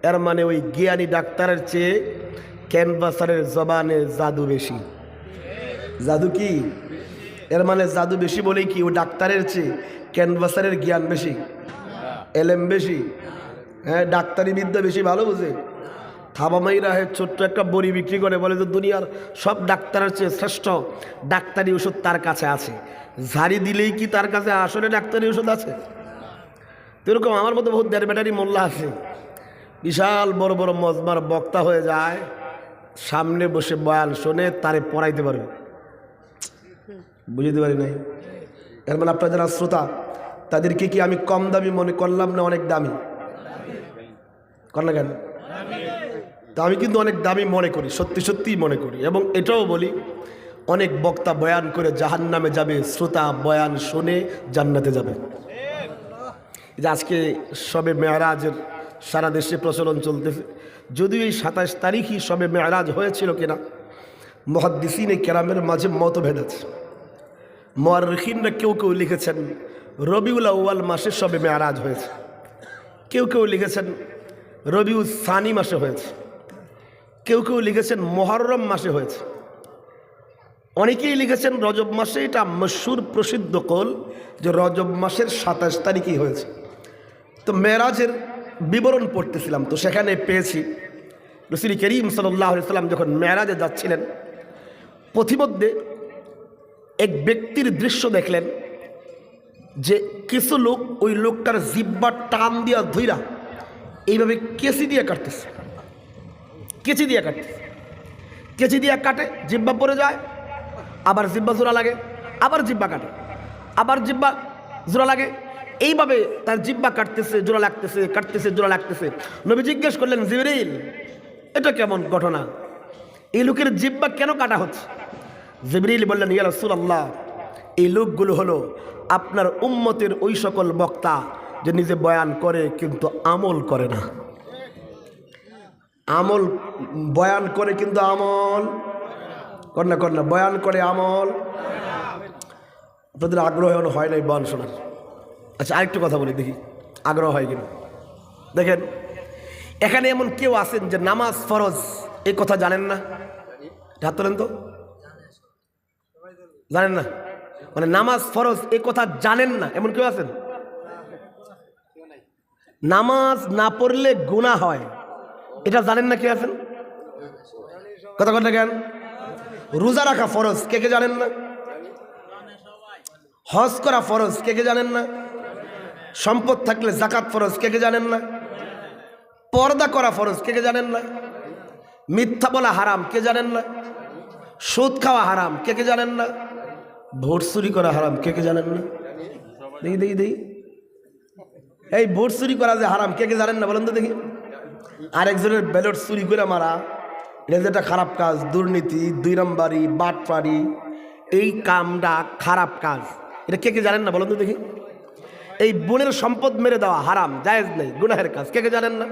এর মানে ওই জ্ঞানী ডাক্তারের চেয়ে ক্যানভাসারের জবানে জাদু বেশি। জাদু কি? এর মানে জাদু বেশি বলেই কি ওই ডাক্তারের চেয়ে ক্যানভাসারের জ্ঞান বেশি, এলেম বেশি? হ্যাঁ, ডাক্তারি বিদ্যা বেশি ভালো বুঝে। থাবামাইরা ছোট্ট একটা বড়ি বিক্রি করে, বলে যে দুনিয়ার সব ডাক্তারের চেয়ে শ্রেষ্ঠ ডাক্তারি ওষুধ তার কাছে আছে। ঝাড়ি দিলেই কি তার কাছে আসলে ডাক্তারি ওষুধ আছে? এরকম আমার মতো বহুত দেড় ব্যাটারি মোল্লা আছে, বিশাল বড় বড় মজমার বক্তা হয়ে যায়, সামনে বসে বয়ান শোনে, তারে পড়াইতে পারবে। বুঝতে পারি নাই। এর মানে আপনার যারা শ্রোতা তাদেরকে কি আমি কম দামি মনে করলাম না অনেক দামি? কর না কেন? তা আমি কিন্তু অনেক দামি মনে করি, সত্যি সত্যিই মনে করি। এবং এটাও বলি, অনেক বক্তা বয়ান করে জাহান্নামে যাবে, শ্রোতা বয়ান শুনে জান্নাতে যাবে। যে আজকে শবে মেরাজের সারা দেশে প্রচলন চলতেছে, যদিও এই 27 তারিখই শবে মেরাজ হয়েছিল কিনা মুহাদ্দিসিনে কেরামের মাঝে মতভেদ আছে। মুআররিখিনরা কেউ কেউ লিখেছেন রবিউল আউয়াল মাসে শবে মেরাজ হয়েছে, কেউ কেউ লিখেছেন রবিউল সানি মাসে হয়েছে, কেউ কেউ লিখেছেন মুহররম মাসে হয়েছে, অনেকেই লিখেছেন রজব মাসে। এটা মশহুর প্রসিদ্ধ কল যে রজব মাসের 27 তারিখেই হয়েছে। তো মেরাজের বিবরণ পড়তেছিলাম, তো সেখানে পেয়েছি রাসূল করিম সাল্লাল্লাহু আলাইহি সাল্লাম যখন মেরাজে যাচ্ছিলেন, পথিমধ্যে এক ব্যক্তির দৃশ্য দেখলেন যে কিছু লোক ওই লোকটার জিহ্বা টান দিয়া ধইরা এইভাবে কেচি দিয়ে কাটতেছে, কেচি দিয়ে কাটতেছে, কেচি দিয়ে কাটে, জিহ্বা পড়ে যায়, আবার জিহ্বা জোড়া লাগে, আবার জিহ্বা কাটে, আবার জিহ্বা জোড়া লাগে, এইভাবে তার জিহ্বা কাটতেছে, জোড়া লাগতেছে, কাটতেছে, জোড়া লাগতেছে। নবী জিজ্ঞেস করলেন, জিবরিল, এটা কেমন ঘটনা? এই লোকের জিহ্বা কেন কাটা হচ্ছে? জিবরিল বললেন, ইয়া রাসূলুল্লাহ, এই লোকগুলো হলো আপনার উম্মতের ওই সকল বক্তা যে নিজে বয়ান করে কিন্তু আমল করে না। আমল বয়ান করে কিন্তু আমল কর না, বয়ান করে আমল। আপনাদের আগ্রহ এমন হয় নাই বয়ান শোনার? আচ্ছা, আরেকটু কথা বলি, দেখি আগ্রহ হয় কিনা। দেখেন, এখানে এমন কেউ আছেন যে নামাজ ফরজ এই কথা জানেন না? হাত তোলেন তো। জানেন না? মানে নামাজ ফরজ এই কথা জানেন না এমন কেউ আছেন? নামাজ না পড়লে গুনাহ হয় এটা জানেন না? কে আছেন? কথা কথা কেন? রোজা রাখা ফরজ, কে কে জানেন না? হজ করা ফরজ, কে কে জানেন না? সম্পদ থাকলে যাকাত ফরজ, কে কে জানেন না? পর্দা করা ফরজ, কে কে জানেন না? মিথ্যা বলা হারাম, কে জানেন না? সুদ খাওয়া হারাম, কে কে জানেন না? ভোট চুরি করা হারাম, কে কে জানেন না? দেখি দেখি দেখি, এই ভোট চুরি করা যে হারাম, কে কে জানেন না বলেন তো দেখি। আরেকজনের ব্যালট চুরি করে মারা, এটা যেটা খারাপ কাজ, দুর্নীতি, 2 নম্বরি, বাটপাড়ি, এই কামটা খারাপ কাজ, এটা কে কে জানেন না বলেন তো দেখি। এই বোনের সম্পদ মেরে দেওয়া হারাম, জায়েজ নেই, গুনাহের কাজ, কে কে জানেন না?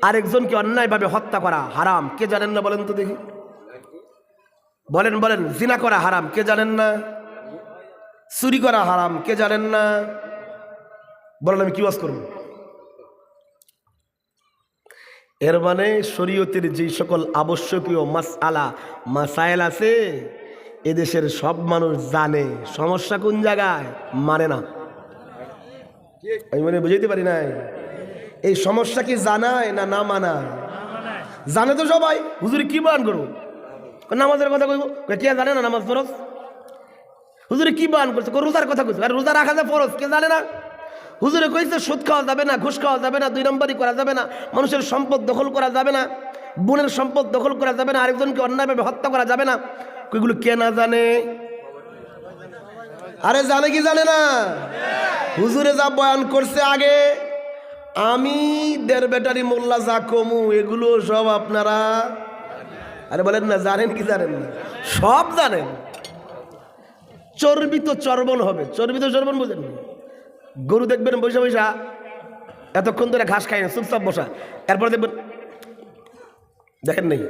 আরেকজনকে অন্যায়ভাবে হত্যা করা হারাম, কে জানেন না বলেন তো দেখি। বলেন বলেন, জিনা করা হারাম, কে জানেন না? চুরি করা হারাম, কে জানেন না? বলেন, আমি কি ওয়াজ করব? এর মানে শরীয়তের যে সকল আবশ্যকীয় মাসআলা মাসাইল আছে এদেশের সব মানুষ জানে, সমস্যা কোন জায়গায়? মানে না। আমি মানে বুঝাইতে পারি নাই। এই সমস্যা কি জানায় না না মানায়? জানে তো সবাই। হুজুর কি বয়ান করবো? নামাজের কথা কইব, কে জানে না নামাজ ফরজ? হুজুরে কি বয়ান করছে? রোজার কথা কইছে, আর রোজা রাখা যায় ফরজ, কে জানে না? হুজুরে কইছে সুদ খাওয়া যাবে না, ঘুষ খাওয়া যাবে না, 2 নম্বরি করা যাবে না, মানুষের সম্পদ দখল করা যাবে না, বোনের সম্পদ দখল করা যাবে না, আরেকজনকে অন্যায়ভাবে হত্যা করা যাবে না। ওইগুলো কে না জানে? আরে জানে কি জানে না? হুজুরে যা বয়ান করছে আগে, আমি দেড় ব্যাটারি মোল্লা যা কমু, এগুলো সব আপনারা আরে বলেন না, জানেন কি জানেন না? সব জানেন। চর্বিত চর্বণ হবে, চর্বিত চর্বণ বুঝেন? গরু দেখবেন বৈশা বৈশা এতক্ষণ ধরে ঘাস খায় না, চুপচাপ বসা, এরপরে দেখবেন, দেখেন নাই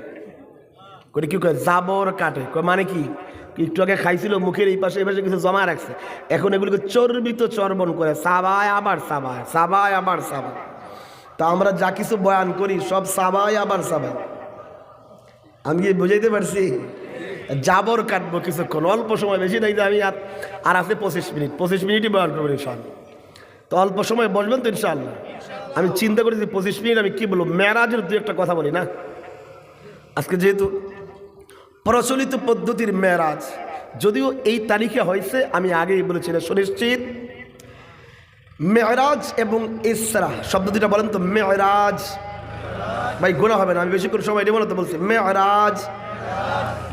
করে কি কয় জাবর কাটে, মানে কি একটু আগে খাইছিল মুখের এই পাশে এই পাশে কিছু জমা রাখছে, এখন এগুলোকে চর্বিত চর্বণ করে, চাবায় আবার চাবায়, চাবায় আবার চাবায়। তা আমরা যা কিছু বয়ান করি সব সাবাই আবার সাবাই। আমি কি বুঝাইতে পারছি? জাবর কাটবো কিছুক্ষণ, অল্প সময়, বেশি নাই যে আমি আর আছে 25 মিনিটই বয়ান করবো ইনশাআল্লাহ। তো অল্প সময় বসবেন তো ইনশাআল্লাহ। আমি চিন্তা করেছি 25 মিনিট আমি কি বলবো, মেরাজের দু একটা কথা বলি না। আজকে যেহেতু প্রচলিত পদ্ধতির মেরাজ, যদিও এই তারিখে হয়েছে, আমি আগেই বলেছি না সুনিশ্চিত। মেরাজ এবং ইসরা শব্দ দুটা বলেন তো। মেরাজ, ভাই গোনা হবে না, আমি বেশি করে সময় নেব না তো বলছি। মেরাজ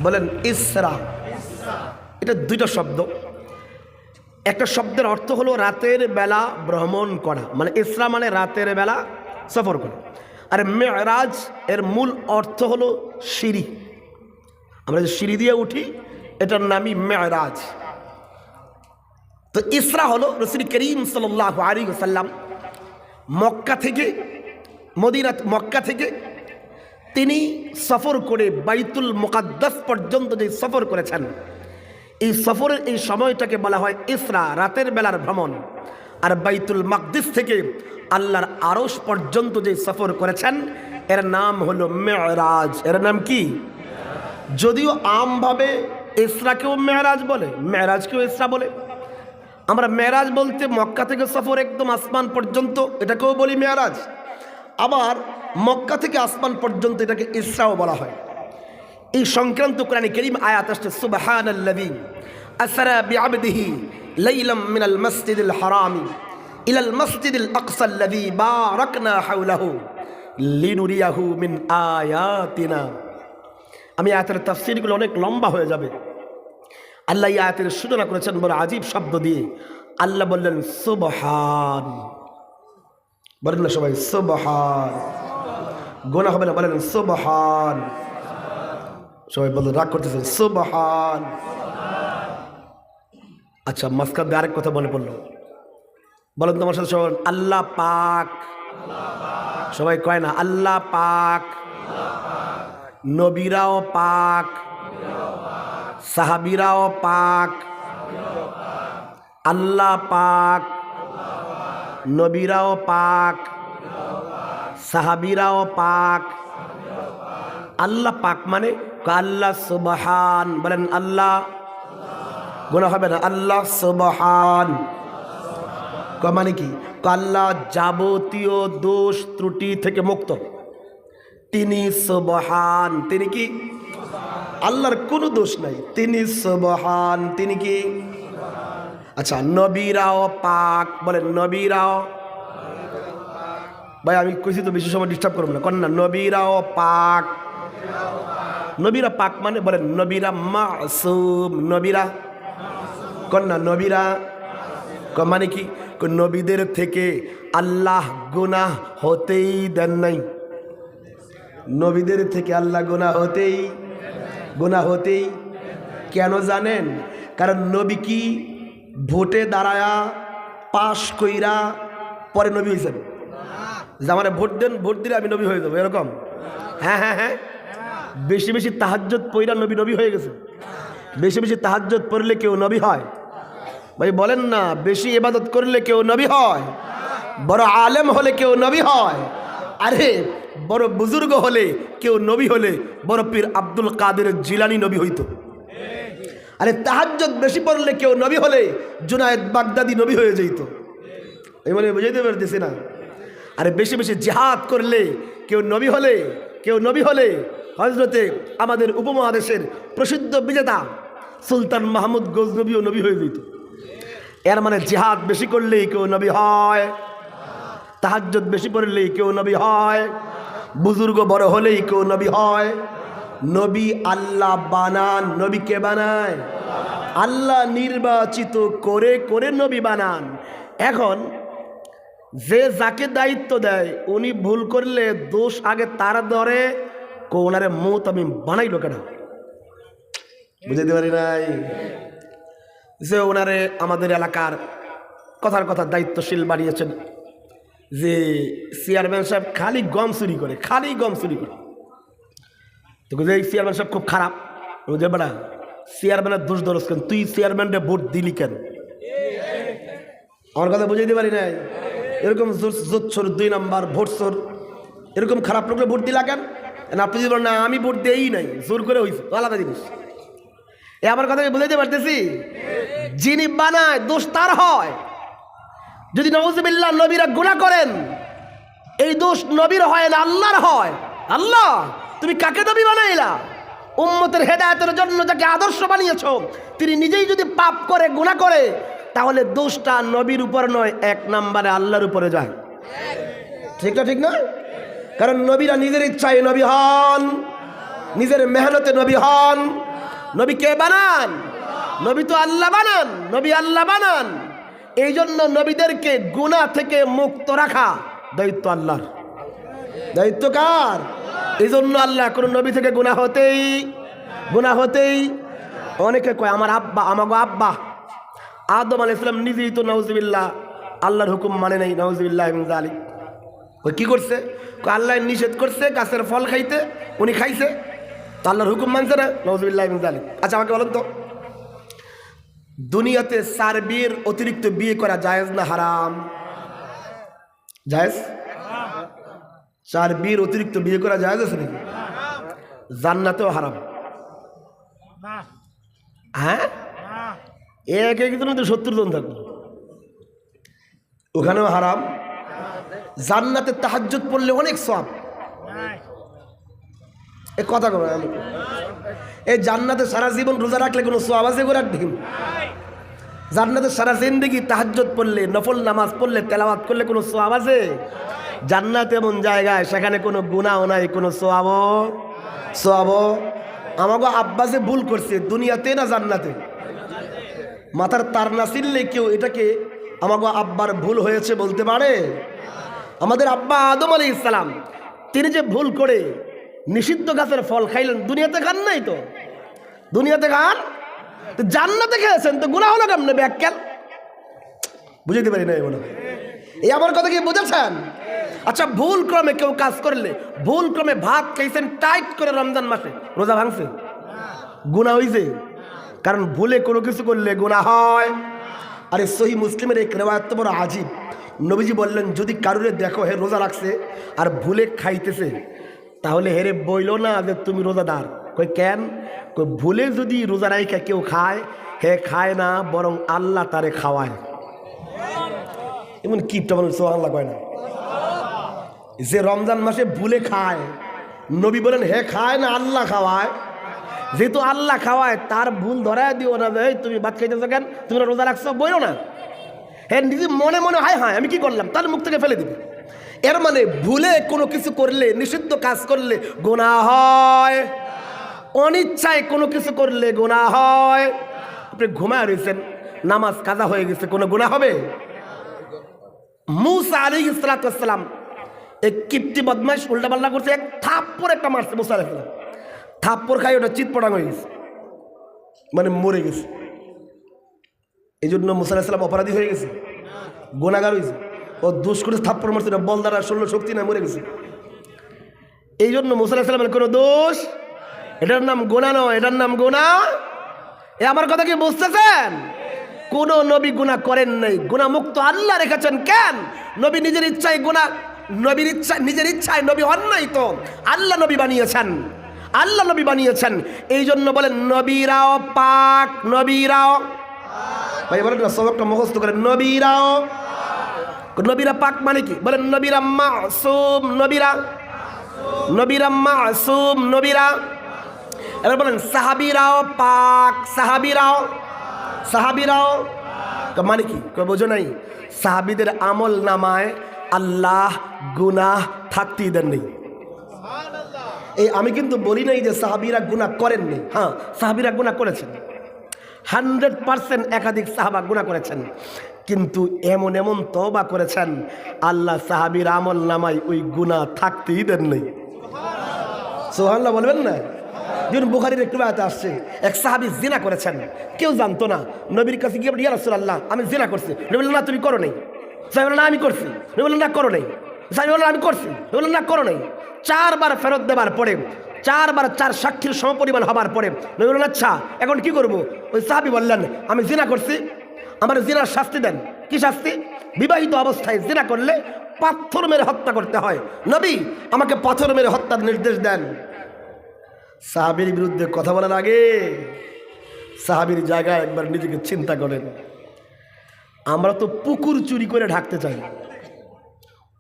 বলেন, ইসরা, এটা দুইটা শব্দ। একটা শব্দের অর্থ হলো রাতের বেলা ভ্রমণ করা, মানে ইসরা মানে রাতের বেলা সফর করা। আর মেরাজ এর মূল অর্থ হলো সিঁড়ি, আমরা যে সিঁড়ি দিয়ে উঠি এটার নামই মেরাজ। তো ইসরা হলো রাসূল করিম সাল্লাল্লাহু আলাইহি ওয়াসাল্লাম মক্কা থেকে তিনি সফর করে বাইতুল মুকাদ্দাস পর্যন্ত যে সফর করেছেন, এই সফরের এই সময়টাকে বলা হয় ইসরা, রাতের বেলার ভ্রমণ। আর বাইতুল মাকদিস থেকে আল্লাহর আরশ পর্যন্ত যে সফর করেছেন এর নাম হলো মেরাজ। এর নাম কি? যদিও আমভাবে ইসরাকেও মেরাজ বলে, মেরাজকেও ইসরা বলে। আমরা মেরাজ বলতে মক্কা থেকে সফর একদম আসমান পর্যন্ত, এটাকেও বলি মেরাজ। আবার মক্কা থেকে আসমান পর্যন্ত এটাকে ইসরাও বলা হয়। এই সংক্রান্ত কোরআনে কারীম আয়াত আসছে, সুবহানাল্লাযী আসরা বিআবদিহি লাইলাম মিনাল মাসজিদিল হারামি ইলাল মাসজিদিল আকসাল্লাযী বারাকনা হাওলাহু লিনুরিয়াহু মিন আয়াতিনা। আমি আয়াতের তাফসীরগুলো অনেক লম্বা হয়ে যাবে। আল্লাহ এই আয়াতের সূচনা করেছেন বড় আজীব শব্দ দিয়ে। আল্লাহ বললেন সুবহান, বলেন না সবাই সুবহান, গোনা হবে না, বলেন সুবহান। সবাই বললেন, রাগ করতেছেন, সুবহান। আচ্ছা, মাঝখান দিয়ে আরেক কথা মনে পড়লো, বলেন তোমার সাথে সবাই আল্লাহ পাক। সবাই কয় না আল্লাহ পাক, নবীরাও পাক, সাহাবীরাও পাক, আল্লাহ পাক, নবীরাও পাক, সাহাবীরাও পাক। আল্লাহ পাক মানে আল্লাহ সুবহান, বলেন আল্লাহ, গোনা হবে না, আল্লাহ সুবহান। মানে কি? আল্লাহ যাবতীয় দোষ ত্রুটি থেকে মুক্ত, তিনি সুবহান। তিনি কি? আল্লাহর কোনো দোষ নাই, তিনি সুবহান, তিনি কি? আচ্ছা, নবীরাও পাক, বলেন নবীরাও। ভাই আমি কইছি তো বেশি সময় ডিস্টার্ব করব না, কোন না, নবীরাও পাক। নবীরা পাক মানে বলেন নবীরা মাসুম, নবীরা কোন না, নবীরা মানে কি? নবীদের থেকে আল্লাহ গুনাহ হতেই দেন নাই। নবীদের থেকে আল্লাহ গুনাহ হতেই কেন জানেন? কারণ নবী কি ভোটে দাঁড়ায়া পাশ কইরা পরে নবী হয়েছেন? যে আমার ভোট দেন, ভোট দিলে আমি নবী হয়ে যাবো এরকম? হ্যাঁ হ্যাঁ হ্যাঁ, বেশি বেশি তাহাজ্জুদ পড়া নবী হয়ে গেছে। বেশি বেশি তাহাজ্জুদ পড়লে কেউ নবী হয়? ভাই বলেন না, বেশি ইবাদত করলে কেউ নবী হয়? বড় আলেম হলে কেউ নবী হয়? আরে বড় বুজুর্গ হলে কেউ নবী হলে বড় পীর আব্দুল কাদের জিলানী নবী হইতো। আরে তাহাজ্জুদ বেশি পড়লে কেউ নবী হলে জুনায়েদ বাগদাদি নবী হয়ে যেত। এই মানে বুঝাইতে পারতেছি না? আরে বেশি বেশি জিহাদ করলে কেউ নবী হলে হযরতে আমাদের উপমহাদেশের প্রসিদ্ধ বিজেতা সুলতান মাহমুদ গজনবীও নবী হয়ে যেত। এর মানে জিহাদ বেশি করলেই কেউ নবী হয়, তাহাজ্জুদ বেশি পড়লেই কেউ নবী হয়, বুজুর্গ বড় হলেই কেউ নবী হয়। নবী আল্লাহ বানান। নবী কে বানায়? আল্লাহ নির্বাচিত করে করে নবী বানান। এখন যে যাকে দায়িত্ব দেয় উনি ভুল করলে দোষ আগে তার ধরে, ওনারে মৌত আমি বানাইলো কেন? বুঝাইতে পারি নাই? যে ওনারে আমাদের এলাকার কথার কথা দায়িত্বশীল বানিয়েছেন, যে চেয়ারম্যান সাহেব খালি গম চুরি করে। তো এই চেয়ারম্যান সাহেব খুব খারাপ। বুঝে বেড়া, চেয়ারম্যানের দোষ ধরস কেন? তুই চেয়ারম্যানরে ভোট দিলি কেন? আমার কথা বুঝাইতে পারি নাই? এরকম জোচ্ছর 2 নাম্বার ভোটসর এরকম খারাপ লোককে ভোট দিলা কেন? আপনি যদি বলেন না আমি ভোট দেই নাই, জোর করে হয়েছে, আলাদা জিনিস। এ আমার কথা বুঝাইতে পারতেছি? যিনি বানায় দোষ তার হয়। যদি নাউজুবিল্লাহ নবীরা গুনাহ করেন, এই দোষ নবীর হয় না, আল্লাহর হয়। আল্লাহ তুমি কাকে নবী বানাইলা? উম্মতের হেদায়েতের জন্য যাকে আদর্শ বানিয়েছো, তিনি নিজেই যদি পাপ করে গুনাহ করে, তাহলে দোষটা নবীর উপর নয়, 1 নম্বরে আল্লাহর উপরে যায়। ঠিক না? ঠিক না? কারণ নবীরা নিজের ইচ্ছায় নবী হন, নিজের মেহনতে নবী হন। নবী কে বানান? নবী তো আল্লাহ বানান। নবী আল্লাহ বানান। এই জন্য নবীদেরকে গুনাহ থেকে মুক্ত রাখা দায়িত্ব আল্লাহর। দায়িত্ব কার? এই জন্য আল্লাহ কোন নবী থেকে গুনাহ হতেই অনেকে কয় আমার আব্বা, আমাগো আব্বা আদম আলাইহিস সালাম নিজেই তো নাউজুবিল্লাহ আল্লাহর হুকুম মানে নাই, নাউজুবিল্লাহ মিন যালিক। ওই কি করছে? আল্লাহ নিষেধ করছে গাছের ফল খাইতে, উনি খাইছে, তো আল্লাহর হুকুম মানছে না, নাউজুবিল্লাহ মিন যালিক। আচ্ছা আমাকে বলেন তো, দুনিয়াতে 4 বিয়ের অতিরিক্ত বিয়ে করা জায়েজ না হারাম? জায়েজ? 4 বিয়ের অতিরিক্ত বিয়ে করা জায়েজ আছে নাকি? জান্নাতেও হারাম। হ্যাঁ, এক একজনের তো 70 জন থাকবে, ওখানেও হারাম। জান্নাতে তাহাজ্জুদ পড়লে অনেক সওয়াব। এ কথা কবে আমি, এই জান্নাতে সারা জীবন রোজা রাখলে কোনো সওয়াব আছে? করে রাখবেন জান্নাতে সারা জিন্দেগি তাহাজ্জুদ পড়লে, নফল নামাজ পড়লে, তেলাওয়াত করলে কোনো সওয়াব আছে? জান্নাত এমন জায়গায় সেখানে কোনো গুনাহ নাই, কোনো সওয়াব। আমাগো আব্বা যে ভুল করছে, দুনিয়াতে না জান্নাতে? মাথার তার না ছিললে কেউ এটাকে আমাগো আব্বার ভুল হয়েছে বলতে পারে? আমাদের আব্বা আদম আলাইহিস সালাম, তিনি যে ভুল করে নিষিদ্ধ গাছের ফল খাইলেন, দুনিয়াতে খান নাই তো? দুনিয়াতে খান, তো জান্নাতে খেয়েছেন, তো গুনাহ হলো কেমনে? ব্যাখ্যা বুঝাইতে পারি না এগুলো। এই আমার কথা কি বুঝেছেন? আচ্ছা, ভুল ক্রমে কেউ কাজ করলে, ভুল ক্রমে ভাত খাইছেন টাইট করে রমজান মাসে, রোজা ভাঙছে, গুনাহ হইছে? কারণ ভুলে কোনো কিছু করলে গুনাহ হয়। আরে সহিহ মুসলিমের এক রিওয়ায়াত তো বড় আজীব। নবীজি বললেন, যদি কারুরে দেখো হে রোজা রাখছে আর ভুলে খাইতেছে, তাহলে হেরে বইল না যে তুমি রোজাদার। কই কেন? কই ভুলে যদি রোজা রাইখা কেউ খায়, হে খায় না, বরং আল্লাহ তারে খাওয়ায়। এমন কিপটা মানুষ, সুবহানাল্লাহ কয় না? যে রমজান মাসে ভুলে খায়, নবী বলেন হে খায় না, আল্লাহ খাওয়ায়। যেহেতু আল্লাহ খাওয়ায়, তার ভুল ধরায় দিও না যে তুমি ভাত খাইতেছো কেন, তুমি রোজা রাখছো, বইলো না। হ্যাঁ, নিজে মনে মনে হায় হায় আমি কি করলাম, তার মুখ থেকে ফেলে দিবে। এর মানে ভুলে কোনো কিছু করলে, নিষিদ্ধ কাজ করলে গুনাহ হয়, অনিচ্ছায় কোনো কিছু করলে গুনাহ হয়। আপনি ঘুমায় রয়েছেন, নামাজ কাজা হয়ে গেছে, কোনো গুনাহ হবে? মূসা আলাইহিস সালাম এক কিপ্তি বদমাইশ উল্টাপাল্টা করছে, এক থাপ্পড় একটা মারছে মূসা আলাইহিস সালাম, থাপ্পড় খাই ওটা চিৎপটাং হয়ে গেছে, মানে মরে গেছে। এই জন্য মূসা আলাইহিস সালাম অপরাধী হয়ে গেছে, গুনাহগার হয়েছে। ও দোষ করে থাপ্পড় মারছে, না বল দ্বারা শরীর শক্তি না, মরে গেছে। এই জন্য মূসা আলাইহিস সালামের কোনো দোষ, এটার নাম গুনাহ নয়, এটার নাম গুনাহ। এ আমার কথা কি বুঝতেছেন? কোন নবী গুনাহ করেন নাই, গুনাহ মুক্ত আল্লাহ রেখেছেন। কেন? নবী নিজের ইচ্ছায় গুনাহ, নবীর ইচ্ছা, নিজের ইচ্ছায় নবী হন নাই তো, আল্লাহ নবী বানিয়েছেন, আল্লাহ নবী বানিয়েছেন। এই জন্য বলেন নবীরাও পাক, নবীরাও, ভাই বলেন না, সবকটা মুখস্থ করেন, নবীরাও। নবীরা পাক মানে কি? বলেন নবীরা মাসুম, নবীরা মাসুম, নবীরা। এবার বলেন সাহাবীরাও পাক, সাহাবীরাও মানে কি? বোঝো নাই? সাহাবীদের আমল নামায় আল্লাহ গুনাহ থাকতেই দেন নেই। এই আমি কিন্তু বলি নাই যে সাহাবীরা গুনাহ করেননি। হ্যাঁ, সাহাবীরা গুনাহ করেছেন, 100% একাধিক সাহাবা গুনাহ করেছেন, কিন্তু এমন এমন তওবা করেছেন, আল্লাহ সাহাবীর আমল নামায় ওই গুনাহ থাকতেই দেন নেই। সুবহানাল্লাহ বলবেন না? যেমন বুখারীর একটু আয়াতে আসছে, এক সাহাবী জিনা করেছেন, কেউ জানতো না। নবীর কাছে গিয়ে ইয়া রাসূলুল্লাহ আমি জিনা করছি। নবী বললেন না তুমি করো নাই। সাহাবী বললেন না আমি করছি। নবী বললেন না করো নাই। সাহাবী বললেন আমি করছি। নবী বললেন না করো নাই। 4 বার ফেরত দেবার পরে, 4 বার 4 সাক্ষীর সমপরিমাণ হবার পরে নবী বললেন আচ্ছা এখন কি করব? ওই সাহাবী বললেন আমি জিনা করছি, আমার জিনার শাস্তি দেন। কি শাস্তি? বিবাহিত অবস্থায় জিনা করলে পাথর মেরে হত্যা করতে হয়। নবী আমাকে পাথর মেরে হত্যার নির্দেশ দেন। সাহাবীর বিরুদ্ধে কথা বলার আগে সাহাবীর জায়গায় একবার নিজেকে চিন্তা করেন। আমরা তো পুকুর চুরি করে ঢাকতে চাই,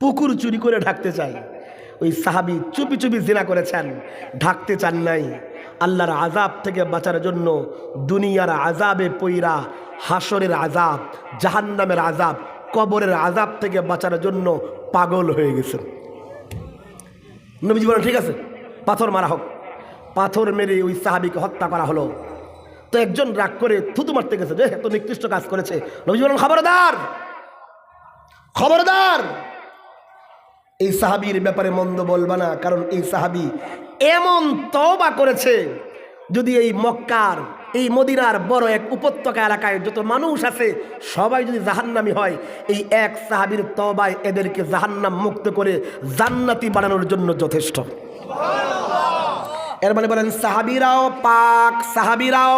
পুকুর চুরি করে ঢাকতে চাই। ওই সাহাবী চুপি চুপি জিনা করেছেন, ঢাকতে চান নাই। আল্লাহর আযাব থেকে বাঁচার জন্য দুনিয়ার আযাবে পইরা হাসরের আযাব, জাহান্নামের আযাব, কবরের আযাব থেকে বাঁচার জন্য পাগল হয়ে গেছেন। নবীজি বলেন ঠিক আছে, পাথর মারা হোক। পাথর মেরে ওই সাহাবীকে হত্যা করা হলো। তো একজন রাগ করে থুতু মারতে গেছে, যে এত নিকৃষ্ট কাজ করেছে। নবীজি বলেন খবরদার, খবরদার, এই সাহাবীর ব্যাপারে মন্দ বলবা না, কারণ এই সাহাবী এমন তওবা করেছে, যদি এই মক্কার এই মদিনার বড় এক উপত্যকা এলাকায় যত মানুষ আছে সবাই যদি জাহান্নামী হয়, এই এক সাহাবীর তওবায় এদেরকে জাহান্নাম মুক্ত করে জান্নাতি বানানোর জন্য যথেষ্ট। এর মানে বলেন সাহাবীরাও পাক, সাহাবীরাও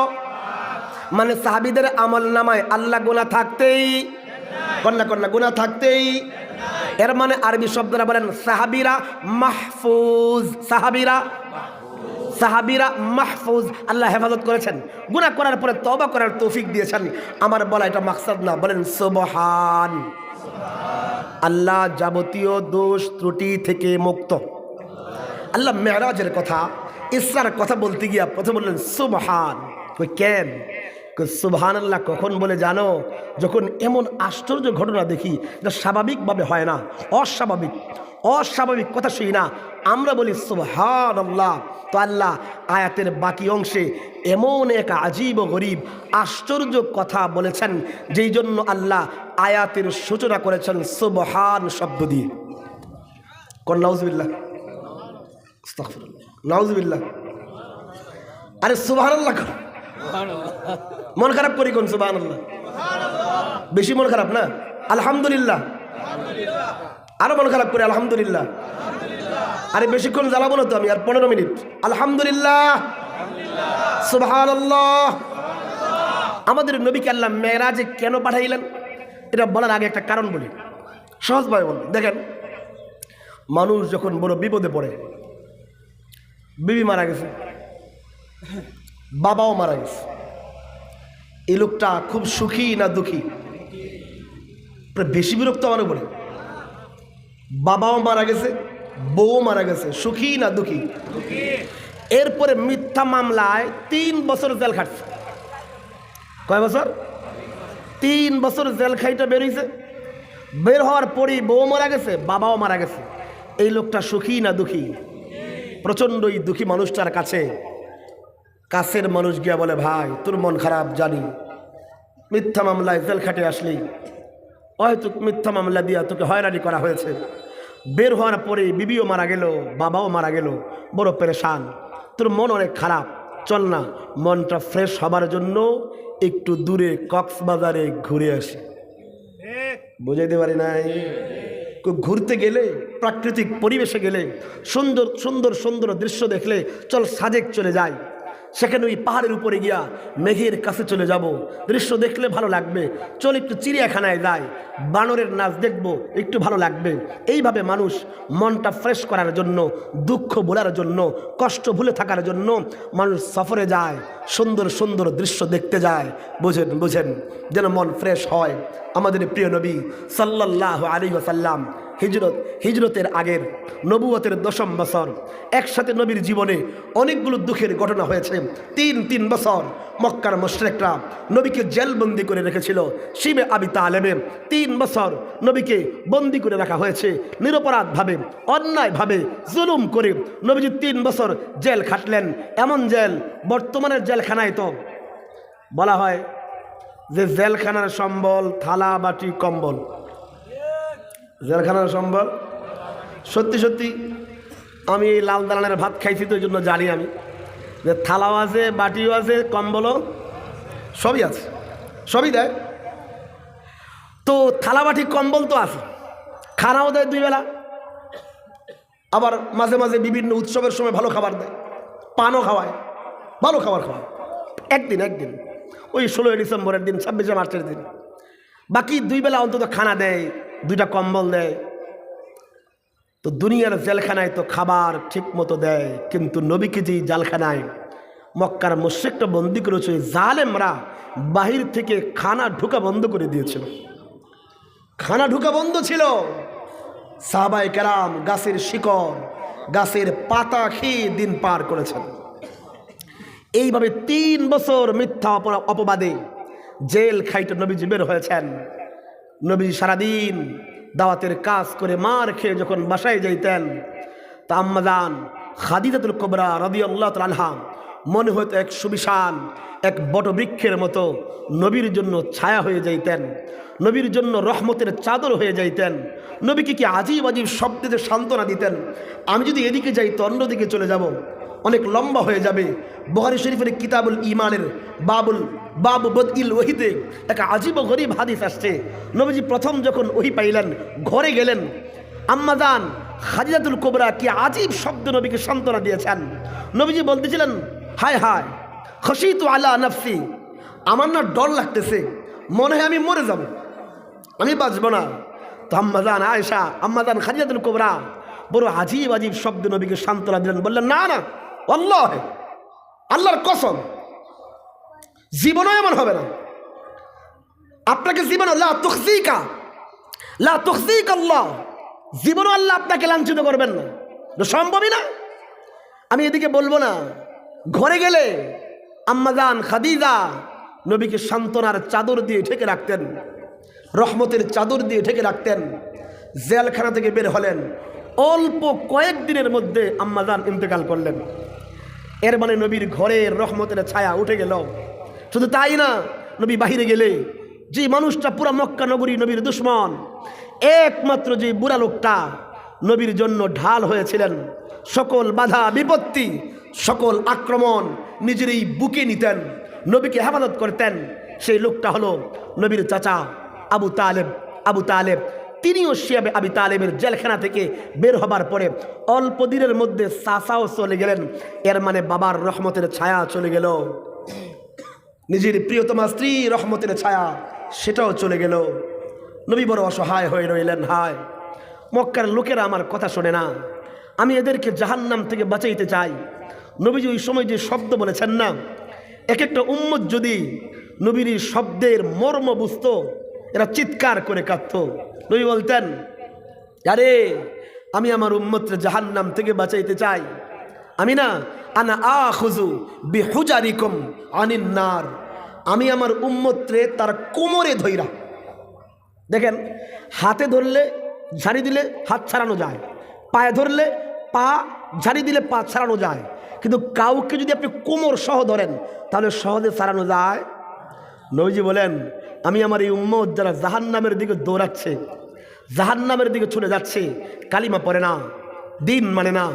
মানে সাহাবীদের আমল নামায় আল্লাহ গুনাহ থাকতেই, কন্যা কন্যা গুনাহ থাকতেই। এর মানে আরবি শব্দটা বলেন সাহাবীরা মাহফুজ, সাহাবীরা, সাহাবীরা মাহফুজ, আল্লাহ হেফাজত করেছেন। গুনাহ করার পরে তওবা করার তৌফিক দিয়েছেন। আমার বলা এটা মাকসাদ না, বলেন সুবহান। আল্লাহ যাবতীয় দোষ ত্রুটি থেকে মুক্ত। আল্লাহ মেরাজের কথা, ইসরার কথা বলতে গিয়া প্রথমে বললেন সুবহান। কেন? সুবহানাল্লাহ কখন বলে জানো? যখন এমন আশ্চর্য ঘটনা দেখি যা স্বাভাবিকভাবে হয় না, অস্বাভাবিক, অস্বাভাবিক কথা শুনি না, আমরা বলি সুবহানাল্লাহ। তো আল্লাহ আয়াতের বাকি অংশে এমন এক আজীব ও গরীব আশ্চর্য কথা বলেছেন, যেই জন্য আল্লাহ আয়াতের সূচনা করেছেন সুবহান শব্দ দিয়ে। কোন নাউজুবিল্লাহ, আস্তাগফিরুল্লাহ, নাউজুবিল্লাহ। আরে সুবহানাল্লাহ, মন খারাপ করি কোন সুবহানাল্লাহ? বেশি মন খারাপ না? আলহামদুলিল্লাহ। আরো মন খারাপ করে আলহামদুলিল্লাহ। আরে বেশিক্ষণ জ্বালাবো না তো আমি, আর 15 মিনিট। আলহামদুলিল্লাহ, সুবহানাল্লাহ। আমাদের নবীকে আল্লাহ মেরাজে কেন পাঠাইলেন এটা বলার আগে একটা কারণ বলি, সহজভাবে বলি। দেখেন, মানুষ যখন বড় বিপদে পড়ে, বিবি মারা গেছে, বাবাও মারা গেছে, এই লোকটা খুব সুখী না দুঃখী? বেশি বিরক্ত আমার উপরে। বাবাও মারা গেছে, বউ মারা গেছে, সুখী না দুঃখী? এরপরে মিথ্যা মামলায় 3 বছর জেল খাটছে। কয় বছর? 3 বছর জেল খাইটা বেরিয়েছে। বের হওয়ার পরই বউ মারা গেছে, বাবাও মারা গেছে। এই লোকটা সুখী না দুঃখী? প্রচণ্ডই দুঃখী মানুষটার কাছে কাছের মানুষ গিয়া বলে, ভাই তোর মন খারাপ জানি, মিথ্যা মামলায় জেল খাটে আসলি, হয়তো মিথ্যা মামলা দিয়া তোকে হয়রানি করা হয়েছে। বের হওয়ার পরে বিবিও মারা গেল, বাবাও মারা গেল, বড় পেরেশান, তোর মন অনেক খারাপ। চল না মনটা ফ্রেশ হবার জন্য একটু দূরে কক্সবাজারে ঘুরে আসি। বুঝাইতে পারি নাই? ঘুরতে গেলে, প্রাকৃতিক পরিবেশে গেলে, সুন্দর সুন্দর সুন্দর দৃশ্য দেখলে চল সাজেক চলে যাই। সেখানে ওই পাহাড়ের উপরে গিয়া মেঘের কাছে চলে যাব, দৃশ্য দেখলে ভালো লাগবে। চল একটু চিড়িয়াখানায় যাই, বানরের নাচ দেখব, একটু ভালো লাগবে। এইভাবে মানুষ মনটা ফ্রেশ করার জন্য, দুঃখ ভোলার জন্য, কষ্ট ভুলে থাকার জন্য মানুষ সফরে যায়, সুন্দর সুন্দর দৃশ্য দেখতে যায়। বুঝেন বুঝেন, যেন মন ফ্রেশ হয়। আমাদের প্রিয় নবী সাল্লাল্লাহু আলাইহি ওয়াসাল্লাম হিজরতের আগের নবুয়তের 10ম বছর, একসাথে নবীর জীবনে অনেকগুলো দুঃখের ঘটনা হয়েছে। 3 বছর মক্কার মুশরিকরা নবীকে জেলবন্দি করে রেখেছিল। শিবে আবি তালেবে 3 বছর নবীকে বন্দি করে রাখা হয়েছে, নিরপরাধভাবে, অন্যায়ভাবে, জুলুম করে নবীজি 3 বছর জেল খাটলেন। এমন জেল, বর্তমানের জেলখানায় তো বলা হয় যে জেলখানার সম্বল থালা বাটি কম্বল। জেলখানার সম্বল, সত্যি সত্যি আমি এই লাল দালানের ভাত খাইছি তো, এই জন্য জানি আমি যে থালাও আছে, বাটিও আছে, কম্বলও সবই আছে, সবই দেয়। তো থালা বাটি কম্বল তো আছে, খানাও দেয় 2 বেলা, আবার মাঝে মাঝে বিভিন্ন উৎসবের সময় ভালো খাবার দেয়, পানও খাওয়ায়, ভালো খাবার খাওয়ায়। একদিন ওই 16 ডিসেম্বরের দিন, 26শে মার্চের দিন বাকি 2 বেলা অন্তত খানা দেয়, 2টা কম্বল দেয়। তো দুনিয়ার জেলখানায় তো খাবার ঠিক মতো দেয়, কিন্তু নবীকে যেই জেলখানায় মক্কার মুশরিকরা বন্দী করেছে, জালেমরা বাহির থেকে খানা ঢুকা বন্ধ করে দিয়েছিল। খানা ঢুকা বন্ধ ছিল। সাহাবায়ে কেরাম গাছের শিকড়, গাছের পাতা খেয়ে দিন পার করেছেন। এইভাবে 3 বছর মিথ্যা অপবাদে জেল খাইতে নবীজি বের হয়েছেন। নবীজি সারাদিন দাওয়াতের কাজ করে মার খেয়ে যখন বাসায় যাইতেন, তা আম্মাজান খাদিজাতুল কুবরা রাদিয়াল্লাহু তাআলা আনহা মনে হতো এক সুবিশাল এক বটবৃক্ষের মতো নবীর জন্য ছায়া হয়ে যাইতেন, নবীর জন্য রহমতের চাদর হয়ে যাইতেন। নবীকে কি আজীব আজীব শব্দে সান্ত্বনা দিতেন, আমি যদি এদিকে যাই তো অন্যদিকে চলে যাব, অনেক লম্বা হয়ে যাবে। বুখারী শরীফের কিতাবুল ঈমানের বাবু বদইল ওহীতে এক আজীব ও গরীব হাদিস আসছে। নবীজি প্রথম যখন ওহী পাইলেন, ঘরে গেলেন, আম্মাজান খাদিজাতুল কুবরা কি আজীব শব্দ নবীকে সান্ত্বনা দিয়েছেন। নবীজি বলতেছিলেন, হায় হায় খশিতু আলা নাফসি, আমার না ডর লাগতেছে, মনে হয় আমি মরে যাব, আমি বাঁচব না। তো আম্মাজান আয়েশা, আম্মাজান খাদিজাতুল কুবরা বড় আজীব আজীব শব্দ নবীকে সান্ত্বনা দিলেন। বললেন, না না, আল্লাহ, আল্লাহর কসম, জীবনও এমন হবে না। আপনাকে জীবন লা তুখজিকা আল্লাহ, জীবনও আল্লাহ আপনাকে লাঞ্ছিত করবেন না, সম্ভবই না। আমি এদিকে বলবো না। ঘরে গেলে আম্মাজান খাদিজা নবীকে সান্ত্বনার চাদর দিয়ে ঢেকে রাখতেন, রহমতের চাদর দিয়ে ঢেকে রাখতেন। জেলখানা থেকে বের হলেন, অল্প কয়েকদিনের মধ্যে আম্মাজান ইন্তেকাল করলেন। এর মানে নবীর ঘরের রহমতের ছায়া উঠে গেল। শুধু তাই না, নবী বাহিরে গেলে যে মানুষটা পুরা মক্কা নগরী নবীর দুশ্মন, একমাত্র যে বুড়া লোকটা নবীর জন্য ঢাল হয়েছিলেন, সকল বাধা বিপত্তি, সকল আক্রমণ নিজেরই বুকে নিতেন, নবীকে হেফাজত করতেন, সেই লোকটা হলো নবীর চাচা আবু তালেব। তিনিও শিয়াবে আবি তালেবের জেলখানা থেকে বের হবার পরে অল্প দিনের মধ্যে চাচাও চলে গেলেন। এর মানে বাবার রহমতের ছায়া চলে গেল, নিজের প্রিয়তমা স্ত্রী রহমতের ছায়া সেটাও চলে গেল। নবী বড় অসহায় হয়ে রইলেন। হায়, মক্কার লোকেরা আমার কথা শোনে না, আমি এদেরকে জাহান্নাম থেকে বাঁচাইতে চাই। নবীজি ওই সময় যে শব্দ বলেছেন না, এক একটা উম্মত যদি নবীর শব্দের মর্ম বুঝত, এরা চিৎকার করে কাঁদত। নবী বলতেন, আরে আমি আমার উম্মতরে জাহান্নাম থেকে বাঁচাইতে চাই, আমি না আনা আখুযু বিহুজারিকুম আনিন নার, আমি আমার উম্মতরে তার কোমরে ধইরা, দেখেন হাতে ধরলে ঝাড়ি দিলে হাত ছাড়ানো যায়, পায়ে ধরলে পা ঝাড়ি দিলে পা ছাড়ানো যায়, কিন্তু কাউকে যদি আপনি কোমর সহ ধরেন তাহলে সহজে ছাড়ানো যায়। নবীজি বলেন, আমি আমার এই উম্মত যারা জাহান্নামের দিকে দৌড়াচ্ছে, জাহান্নামের দিকে চলে যাচ্ছে, কালিমা পড়ে না, দিন মানে না,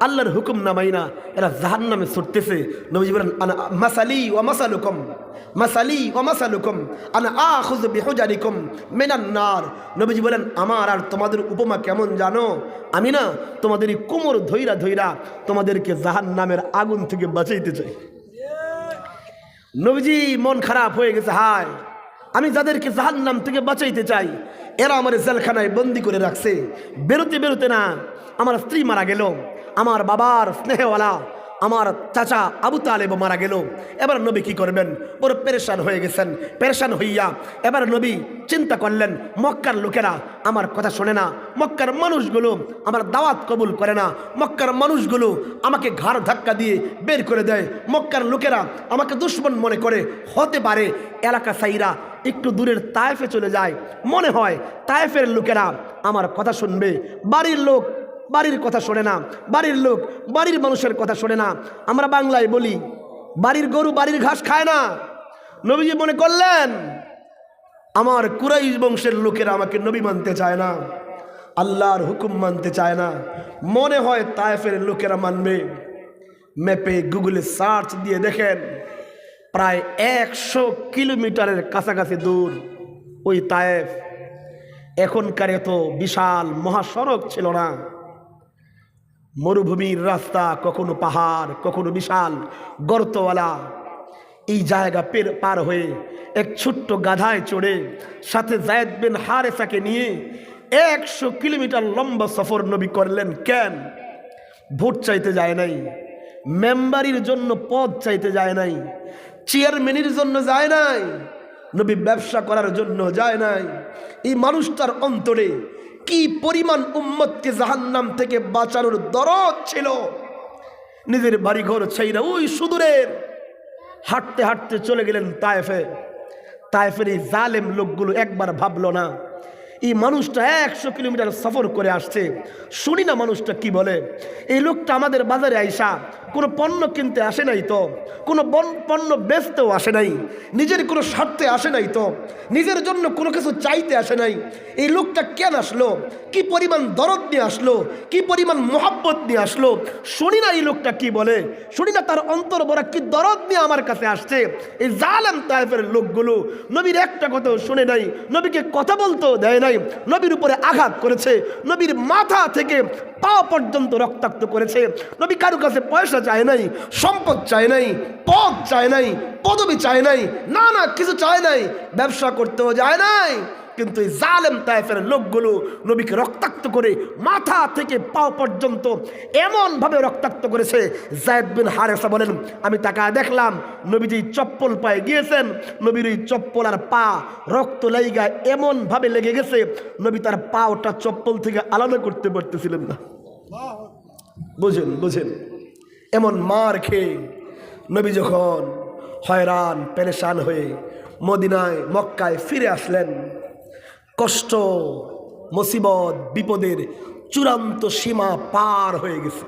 আল্লাহর হুকুম না মাই না, এরা জাহান্নামে ছুটতেছে। নবীজি বলেন, আনা মাসালি ওয়া মাসালুকুম আনা আখুযু বিহুজারিকুম মিনান নার। নবীজি বলেন, আমার আর তোমাদের উপমা কেমন জানো, আমি না তোমাদের কোমর ধইরা তোমাদেরকে জাহান্নামের আগুন থেকে বাঁচাইতে চাই। নবীজি মন খারাপ হয়ে গেছে, হায় আমি যাদেরকে জাহান্নাম থেকে বাঁচাইতে চাই এরা আমার জেলখানায় বন্দি করে রাখছে, বেরোতে না আমার স্ত্রী মারা গেল, আমার বাবার স্নেহওয়ালা আমার চাচা আবু তালেব মারা গেল। এবার নবী কি করবেন, বড় পেরেশান হয়ে গেছেন। পেরেশান হইয়া এবার নবী চিন্তা করলেন, মক্কার লোকেরা আমার কথা শোনে না, মক্কার মানুষগুলো আমার দাওয়াত কবুল করে না, মক্কার মানুষগুলো আমাকে ঘাড় ধাক্কা দিয়ে বের করে দেয়, মক্কার লোকেরা আমাকে দুশ্মন মনে করে, হতে পারে এলাকা সাইরা একটু দূরের তায়েফে চলে যায়, মনে হয় তায়েফের লোকেরা আমার কথা শুনবে। বাড়ির লোক বাড়ির কথা শোনে না, বাড়ির লোক বাড়ির মানুষের কথা শোনে না। আমরা বাংলায় বলি, বাড়ির গরু বাড়ির ঘাস খায় না। নবীজি মনে করলেন, আমার কুরাইশ বংশের লোকেরা আমাকে নবী মানতে চায় না, আল্লাহর হুকুম মানতে চায় না, মনে হয় তায়েফের লোকেরা মানবে। ম্যাপে গুগলে সার্চ দিয়ে দেখেন, প্রায় 100 কিলোমিটারের কাছাকাছি দূর ওই তায়েফ। এখনকার এত বিশাল মহাসড়ক ছিল না, মরুভূমির রাস্তা, কখনো পাহাড়, কখনো বিশাল গর্তওয়ালা। এই জায়গা পার হয়ে এক ছোট্ট গাধায় চড়ে সাথে যায়েদ বিন হারেসাকে নিয়ে 100 কিলোমিটার লম্বা সফর নবী করলেন। কেন? ভোট চাইতে যায় নাই, মেম্বারির জন্য পদ চাইতে যায় নাই, চেয়ারম্যানের জন্য যায় নাই, নবী ব্যবসা করার জন্য যায় নাই। এই মানুষটার অন্তরে কি পরিমাণ উম্মতকে জাহান্নাম থেকে বাঁচানোর দরদ ছিল। নিজের বাড়িঘর ছাইরা ওই সুদূরের হাঁটতে হাঁটতে চলে গেলেন তায়েফে। তায়েফের এই জালেম লোকগুলো একবার ভাবলো না এই মানুষটা 100 কিলোমিটার সফর করে আসছে, শুনি না মানুষটা কি বলে। এই লোকটা আমাদের বাজারে আইসা কোনো পণ্য কিনতে আসে নাই তো, কোনো পণ্য বেচতেও আসে নাই, নিজের কোনো স্বার্থে আসে নাই তো, নিজের জন্য কোনো কিছু চাইতে আসে নাই। এই লোকটা কেন আসলো? কি পরিমাণ দরদ নিয়ে আসলো, কি পরিমাণ মোহাব্বত নিয়ে আসলো, শুনি না এই লোকটা কি বলে, শুনি না তার অন্তর ভরা কি দরদ নিয়ে আমার কাছে আসছে। এই জালেম তায়েফের লোকগুলো নবীর একটা কথাও শুনে নাই, নবীকে কথা বলতেও দেয় নাই, নবীর উপরে আঘাত করেছে, নবীর মাথা থেকে পা পর্যন্ত রক্তাক্ত করেছে। নবী কারো কাছে পয়সা চায় নাই, সম্পদ চায় নাই, পদ চায় নাই, পদবি চায় নাই, না না কিছু চায় নাই, ব্যবসা করতেও যায় নাই। কিন্তু এই জালেম তায়েফের লোকগুলো নবীকে রক্তাক্ত করে মাথা থেকে পা পর্যন্ত এমনভাবে রক্তাক্ত করেছে। যায়েদ বিন হারেসা বলেন, আমি তাকায় দেখলাম নবীজি চপ্পল পায়ে গিয়েছেন, নবীর ওই চপ্পল আর পা রক্ত লাইগা এমনভাবে লেগে গেছে নবী তার পাওটা চপ্পল থেকে আলাদা করতে পারতেছিলেন না। বুঝেন বুঝেন, এমন মার খেয়ে নবী যখন হয়রান পেরেশান হয়ে মদিনায় মক্কায় ফিরে আসলেন, কষ্ট মুসিবত বিপদের চূড়ান্ত সীমা পার হয়ে গেছে।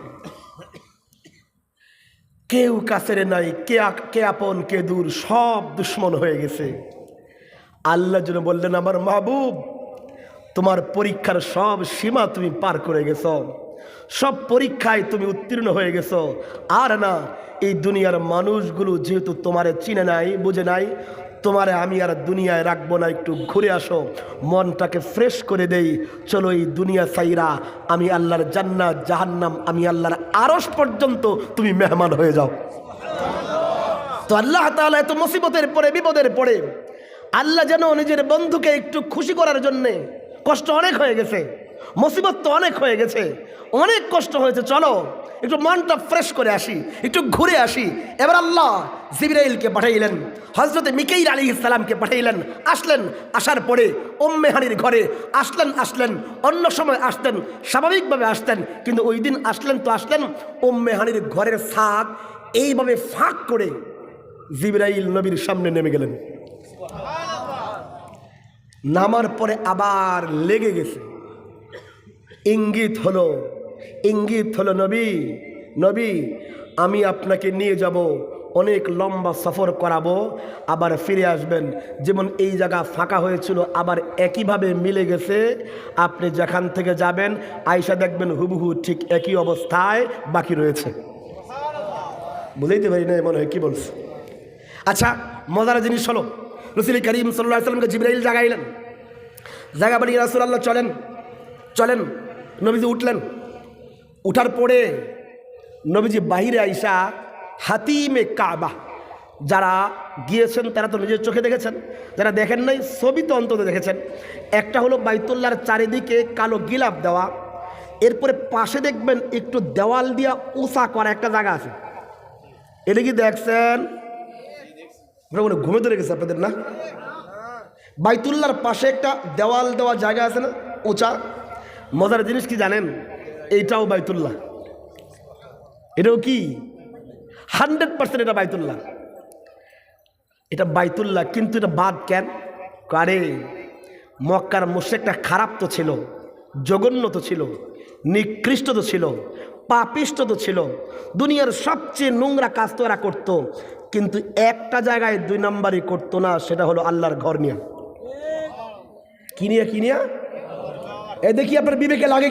কেউ কাছের নাই, কে আপন কে দূর, সব দুশ্মন হয়ে গেছে। আল্লাহ যেন বললেন, আমার মাহবুব তোমার পরীক্ষার সব সীমা তুমি পার করে গেছো, সব পরীক্ষায় তুমি উত্তীর্ণ হয়ে গেছো। আর না, এই দুনিয়ার মানুষগুলো যেহেতু তোমারে চিনে নাই বুঝে নাই, তোমারে আমি আর দুনিয়ায় রাখবো না, একটু ঘুরে আসো, মনটাকে ফ্রেশ করে দেই, চলো এই দুনিয়া সাইরা আমি আল্লাহর জান্নাত জাহান্নাম আমি আল্লাহর আরশ পর্যন্ত তুমি মেহমান হয়ে যাও। তো আল্লাহ তাআলা এত মুসিবতের পরে বিপদের পরে আল্লাহ যেন নিজের বন্ধুকে একটু খুশি করার জন্যে, কষ্ট অনেক হয়ে গেছে, মুসিবত তো অনেক হয়ে গেছে, অনেক কষ্ট হয়েছে, চলো একটু মনটা ফ্রেশ করে আসি, একটু ঘুরে আসি। এবার আল্লাহ জিবরাইলকে পাঠাইলেন, হযরতে মিকাইল আলাইহিস সালামকে পাঠাইলেন। আসলেন, আসার পরে উম্মে হানির ঘরে আসলেন, অন্য সময় আসতেন, স্বাভাবিকভাবে আসতেন, কিন্তু ওই দিন আসলেন তো আসলেন উম্মে হানির ঘরের ছাদ এইভাবে ফাঁক করে জিবরাইল নবীর সামনে নেমে গেলেন। নামার পরে আবার লেগে গেছে, ইঙ্গিত হলো নবী আমি আপনাকে নিয়ে যাব, অনেক লম্বা সফর করাবো, আবার ফিরে আসবেন, যেমন এই জায়গা ফাঁকা হয়েছিল আবার একইভাবে মিলে গেছে, আপনি যেখান থেকে যাবেন আয়সা দেখবেন হুবহু ঠিক একই অবস্থায় বাকি রয়েছে। বুঝাইতে পারি না মনে হয় কি বলছে। আচ্ছা, মজার জিনিস হলো, রাসূল করিম সাল্লাল্লাহু আলাইহি ওয়াসাল্লামকে জিবরাইল জাগাইলেন, জাগা বলি রাসূলুল্লাহ চলেন। নবীজি উঠলেন, উঠার পরে নবীজি বাহিরে আইসা হাতিমে কাবা, যারা গিয়েছেন তারা তো নিজের চোখে দেখেছেন, যারা দেখেন নাই ছবি তো অন্তত দেখেছেন। একটা হলো বাইতুল্লাহর চারিদিকে কালো গিলাপ দেওয়া, এরপরে পাশে দেখবেন একটু দেওয়াল দিয়া উঁচা করা একটা জায়গা আছে, এটা কি দেখছেন? ঘুমে ধরে গেছে আপনাদের না? বাইতুল্লাহর পাশে একটা দেওয়াল দেওয়া জায়গা আছে না উঁচা। মজার জিনিস কি জানেন? এইটাও বাইতুল্লাহ, এটাও কি 100% এটা বাইতুল্লাহ, এটা বাইতুল্লাহ। কিন্তু এটা বাদ কেন? কারে মক্কার মুশরিকটা খারাপ তো ছিল, জঘন্য তো ছিল, নিকৃষ্ট তো ছিল, পাপিষ্ট তো ছিল, দুনিয়ার সবচেয়ে নোংরা কাজ তো এরা করতো, কিন্তু একটা জায়গায় 2 নম্বরই করতো না, সেটা হলো আল্লাহর ঘর নিয়ে। কি নিয়ে এ দেখি আপনার বিবেকে লাগে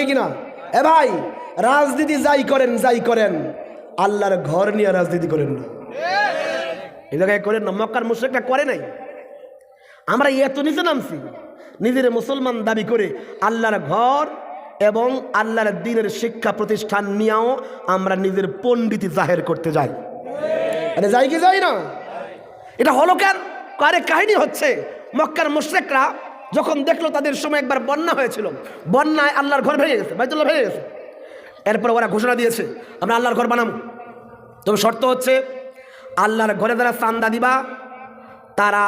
কিনা। এ ভাই, রাজনীতি যাই করেন আল্লাহর ঘর নিয়ে রাজনীতি করেন না, এ জায়গায় করেন না। মক্কার মুশরিকরা করে নাই। আমরা এত নিচে নামছি, নিজের মুসলমান দাবি করে আল্লাহর ঘর এবং আল্লাহর দ্বীনের শিক্ষা প্রতিষ্ঠান নিয়েও আমরা নিজের পণ্ডিতি জাহের করতে যাই। আরে যাই কি যাই না? এটা হলো কেন? আরে কাহিনী হচ্ছে মক্কার মুশরিকরা যখন দেখলো তাদের সময় একবার বন্যা হয়েছিল, বন্যায় আল্লাহর ঘর ভেঙে গেছে, বাইতুল্লাহ ভেঙে গেছে। এরপর ওরা ঘোষণা দিয়েছে আমরা আল্লাহর ঘর বানাবো, তবে শর্ত হচ্ছে আল্লাহর ঘরে যারা চান্দা দিবা তারা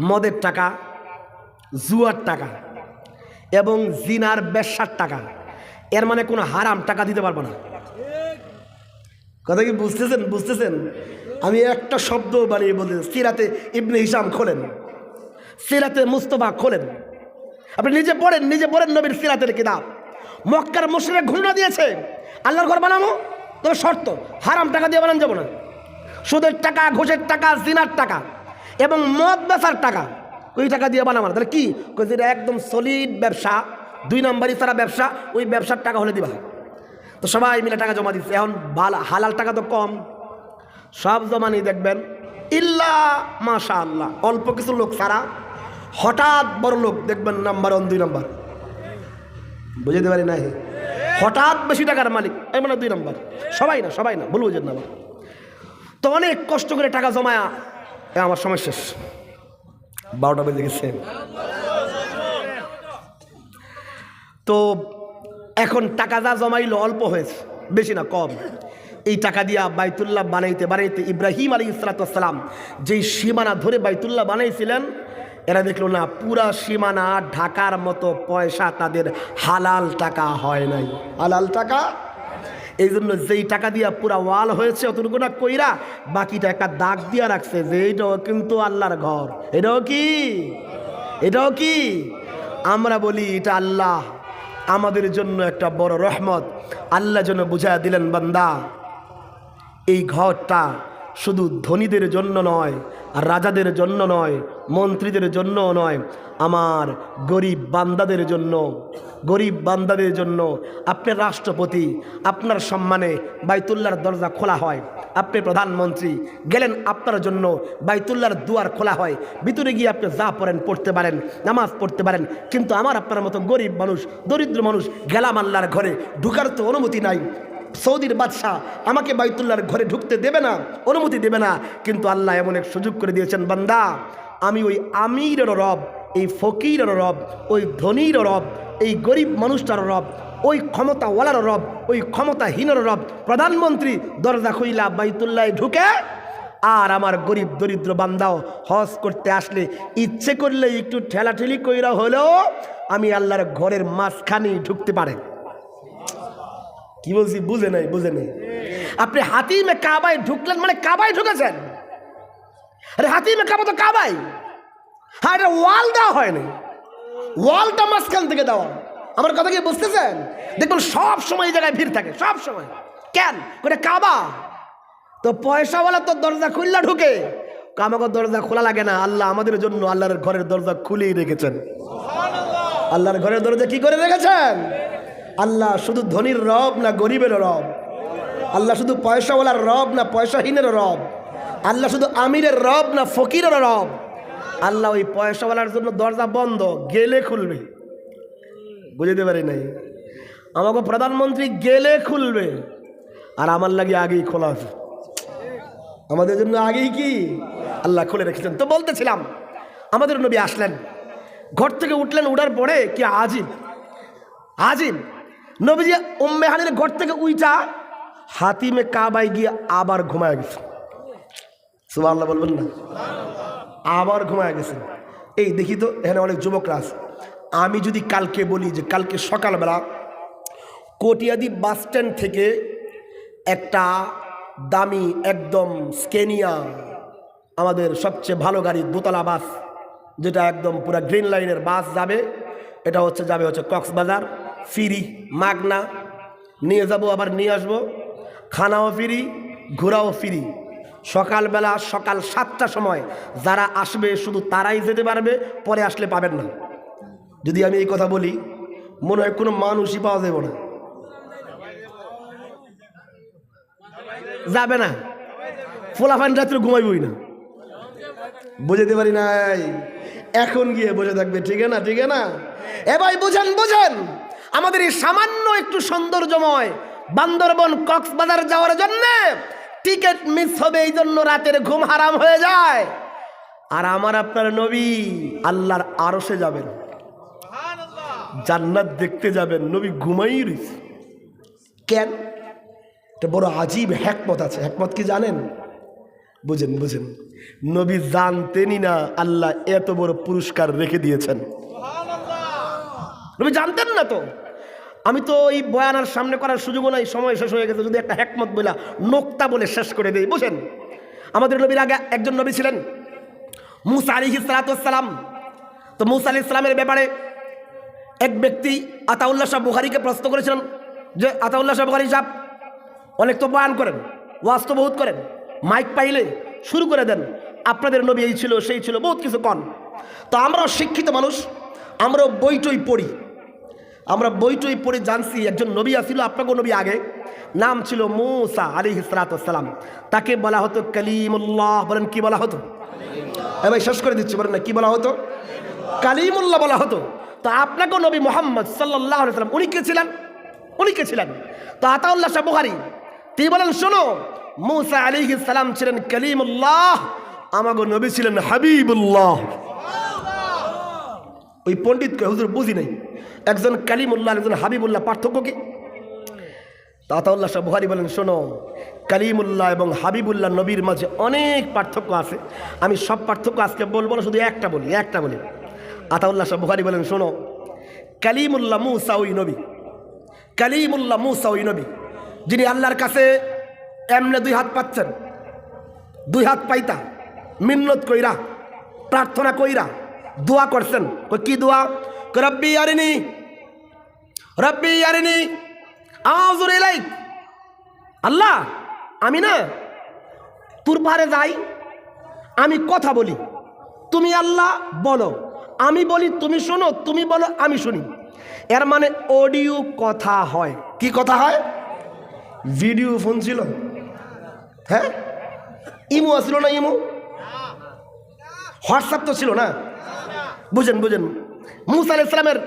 মদের টাকা, জুয়ার টাকা এবং জিনার ব্যবসার টাকা, এর মানে কোনো হারাম টাকা দিতে পারবো না। কথা কি বুঝতেছেন? আমি একটা শব্দ বানিয়ে বলতে, সিরাতে ইবনে হিশাম খোলেন, সিরাতে মুস্তফা খোলেন, আপনি নিজে পড়েন নবীর সিরাতের কিতাব। মক্কার মুশরিক ঘোষণা দিয়েছে আল্লাহর ঘর বানাবো, তবে শর্ত হারাম টাকা দিয়ে বানানো যাবো না। সুদের টাকা, ঘুষের টাকা, জিনার টাকা এবং মদ বেচার টাকা, ওই টাকা দিয়ে বানাবো না। তাহলে কি যেটা একদম সলিড ব্যবসা, 2 নম্বরই ছাড়া ব্যবসা, ওই ব্যবসার টাকা হলে দিবা। তো সবাই মিলে টাকা জমা দিচ্ছে। এখন হালাল টাকা তো কম, সব জমা নিয়ে দেখবেন ইল্লা মাশাআল্লাহ অল্প কিছু লোক ছাড়া হঠাৎ বড় লোক দেখবেন নাম্বার 1 2 নম্বর, বুঝতে পারি নাই, হঠাৎ বেশি টাকার মালিক এই মানে 2 নম্বর। সবাই না ভুল বুঝেন না। তো অনেক কষ্ট করে টাকা জমায়া আমার সময় শেষ, 12টা বেজে গেছে। তো এখন টাকা যা জমাইলো অল্প হয়েছে, বেশি না কম। এই টাকা দিয়া বাইতুল্লাহ বানাইতে ইব্রাহিম আলাইহিস সালাম যেই সীমানা ধরে বাইতুল্লাহ বানাইছিলেন, এরা দেখলো না পুরা সীমানা ঢাকার মতো পয়সা তাদের হালাল টাকা হয় নাই। হালাল টাকা এই জন্য যেই টাকা দিয়া পুরা ওয়াল হয়েছে অতটুকু না কইরা বাকিটা একটা দাগ দিয়া রাখছে যে এইটাও কিন্তু আল্লাহর ঘর। এটাও কি আমরা বলি এটা আল্লাহ আমাদের জন্য একটা বড় রহমত। আল্লাহ যেন বুঝায়া দিলেন বান্দা এই ঘরটা শুধু ধনীদের জন্য নয়, আর রাজাদের জন্য নয়, মন্ত্রীদের জন্য নয়, আমার গরিব বান্দাদের জন্য। আপনার রাষ্ট্রপতি আপনার সম্মানে বাইতুল্লাহর দরজা খোলা হয়, আপনি প্রধানমন্ত্রী গেলেন আপনার জন্য বাইতুল্লাহর দুয়ার খোলা হয়, ভিতরে গিয়ে আপনি যা পড়েন পড়তে পারেন, নামাজ পড়তে পারেন। কিন্তু আমার আপনার মতো গরিব মানুষ, দরিদ্র মানুষ গেলাম আল্লাহর ঘরে, ঢুকার তো অনুমতি নাই। সৌদির বাদশাহ আমাকে বাইতুল্লাহর ঘরে ঢুকতে দেবে না, অনুমতি দেবে না। কিন্তু আল্লাহ এমন এক সুযোগ করে দিয়েছেন, বান্দা আমি ওই আমিরের রব, এই ফকিরের রব, ওই ধনীর রব, এই গরিব মানুষটার রব, ওই ক্ষমতাওয়ালার রব, ওই ক্ষমতাহীনের রব। প্রধানমন্ত্রী দরজা খুইলা বাইতুল্লাহ ঢুকে, আর আমার গরিব দরিদ্র বান্দাও হজ করতে আসলে ইচ্ছে করলে একটু ঠেলাঠেলি কইরা হলেও আমি আল্লাহর ঘরের মাঝখানেই ঢুকতে পারে। কি বলছি বুঝে নাই? আপনি হাতিমে কাবায় ঢুকলেন মানে কাবায় ঢুকেছেন। আরে হাতিমে কাবা তো কাবাই, হ্যাঁ এটা ওয়াল দেওয়া হয়নি, ওয়ালটা মাঝখান থেকে দেওয়া। আমার কথা কি বুঝতেছেন? দেখবেন সব সময় এই জায়গায় ভিড় থাকে, সব সময়। কেন করে কাবা তো পয়সাওয়ালা তো দরজা খুললা ঢুকে, আমাকে দরজা খোলা লাগে না। আল্লাহ আমাদের জন্য আল্লাহর ঘরের দরজা খুলেই রেখেছেন। আল্লাহর ঘরের দরজা কি করে রেখেছেন? আল্লাহ শুধু ধনীর রব না গরিবের রব, আল্লাহ শুধু পয়সাওয়ালার রব না পয়সাহীনের রব, আল্লাহ শুধু আমিরের রব না ফকিরের রব। আল্লাহ ওই পয়সাওয়ালার জন্য দরজা বন্ধ, গেলে খুলবে। বুঝতে পারি নাই? আমাকে প্রধানমন্ত্রী গেলে খুলবে, আর আমার লাগে আগেই খোলা আছে, আমাদের জন্য আগেই কি আল্লাহ খুলে রেখেছেন। তো বলতেছিলাম আমাদের নবী আসলেন, ঘর থেকে উঠলেন, উঠার পরে কি আজিব নবীজি উম্মে হানির ঘর থেকে উইটা হাতিমে কাবায় গিয়ে আবার ঘুমায় গেছে। সুবহানাল্লাহ বলবেন না? আবার ঘুমায় গেছে। এই দেখি তো এখানে অনেক যুবকরা আছে, আমি যদি কালকে বলি যে কালকে সকালবেলা কটিয়াদি বাস স্ট্যান্ড থেকে একটা দামি একদম স্কেনিয়া, আমাদের সবচেয়ে ভালো গাড়ি, দোতলা বাস, যেটা একদম পুরা গ্রিন লাইনের বাস যাবে, এটা যাবে কক্সবাজার, ফ্রি মাগনা, নিয়ে যাব আবার নিয়ে আসবো, খানাও ফ্রি, ঘোরাও ফ্রি। সকালবেলা সকাল 7টার সময় যারা আসবে শুধু তারাই যেতে পারবে, পরে আসলে পাবেন না। যদি আমি এই কথা বলি মনে হয় কোনো মানুষই পাওয়া যাবে না, যাবে না, ফোলাফান রাত্রে ঘুমাইবই না। বুঝতে পারি নাই? এখন গিয়ে বসে থাকবে, ঠিক না? এ ভাই বুঝেন, আমাদের এই সামান্য একটু সৌন্দর্যময় বান্দরবন কক্সবাজার যাওয়ার জন্য টিকিট মিস হবে, এই জন্য রাতের ঘুম হারাম হয়ে যায়। আর আমার আপনার নবী আল্লাহর আরশে যাবেন, জান্নাত দেখতে যাবেন, নবী ঘুমাই রয়েছে। কেন? এটা বড় আজীব হ্যাকমত আছে। হ্যাকমত কি জানেন? বুঝেন বুঝেন। নবী জানতেনই না আল্লাহ এত বড় পুরস্কার রেখে দিয়েছেন। নবী জানতেন না তো। আমি তো এই বয়ানার সামনে করার সুযোগও নাই, সময় শেষ হয়ে গেছে। যদি একটা হ্যাকমত বলে নোক্তা বলে শেষ করে দেই। বুঝেন, আমাদের নবীর আগে একজন নবী ছিলেন মুসা আলাইহিস সালাতু ওয়াস সালাম। তো মুসা আলাইহিস সালামের ব্যাপারে এক ব্যক্তি আতাউল্লাহ শাহ বুখারীকে প্রশ্ন করেছিলেন যে আতাউল্লাহ শাহ বুখারী সাহেব অনেক তো বয়ান করেন, ওয়াজ তো বহুত করেন, মাইক পাইলে শুরু করে দেন, আপনাদের নবী এই ছিল সেই ছিল, বহুত কিছু কন। তো আমরাও শিক্ষিত মানুষ, আমরাও বইটই পড়ি, আমরা বইটই পড়ে জানছি একজন নবী আসছিল, আপনাকেও নবী আগে, নাম ছিল মুসা আলাইহিস সালাতু ওয়াস সালাম। তাকে বলা হতো কালিমুল্লাহ। বলেন কি বলা হতো? ভাই শেষ করে দিচ্ছি, বলেন না কি বলা হতো? কালিমুল্লাহ বলা হতো। তো আপনাকেও নবী মুহাম্মদ সাল্লাল্লাহু আলাইহি ওয়াসাল্লাম উনি কে ছিলেন? উনি কে ছিলেন? তো আতাউল্লাহ শাহ বুখারী তিনি বলেন, শোনো, মুসা আলাইহিস সালাম ছিলেন কালিমুল্লাহ, আমাগো নবী ছিলেন হাবিবুল্লাহ। ওই পণ্ডিতকে হুজুর বুঝি নাই, একজন কালিমুল্লাহ একজন হাবিবুল্লাহ, পার্থক্য কি? তো আতাউল্লাহ শাহ বুখারী বলেন, শোনো, কালিমুল্লাহ এবং হাবিবুল্লাহ নবীর মাঝে অনেক পার্থক্য আছে। আমি সব পার্থক্য আজকে বলবো না, শুধু একটা বলি। আতাউল্লাহ শাহ বুখারী বলেন, শোনো, কালিমুল্লাহ মুসা ওই নবী, কালিমুল্লাহ মুসা ওই নবী যিনি আল্লাহর কাছে এমনে দুই হাত পাচ্ছেন, দুই হাত পাইতা মিন্নত কইরা প্রার্থনা কইরা দোয়া করছেন। কি দোয়া? রব্বি আরিনি, রব্বি আরিনি আযুর ইলাইক। আল্লাহ, আমি না তোর পারে যাই, আমি কথা বলি, তুমি আল্লাহ বলো, আমি বলি তুমি শোনো, তুমি বলো আমি শুনি। এর মানে অডিও কথা হয়। কি কথা হয়? ভিডিও ফোন ছিল? হ্যাঁ, ইমো আসছিল না? ইমো, হোয়াটসঅ্যাপ তো ছিল না। বুঝেন বুঝেন, মুসা আলাইহিস সালামের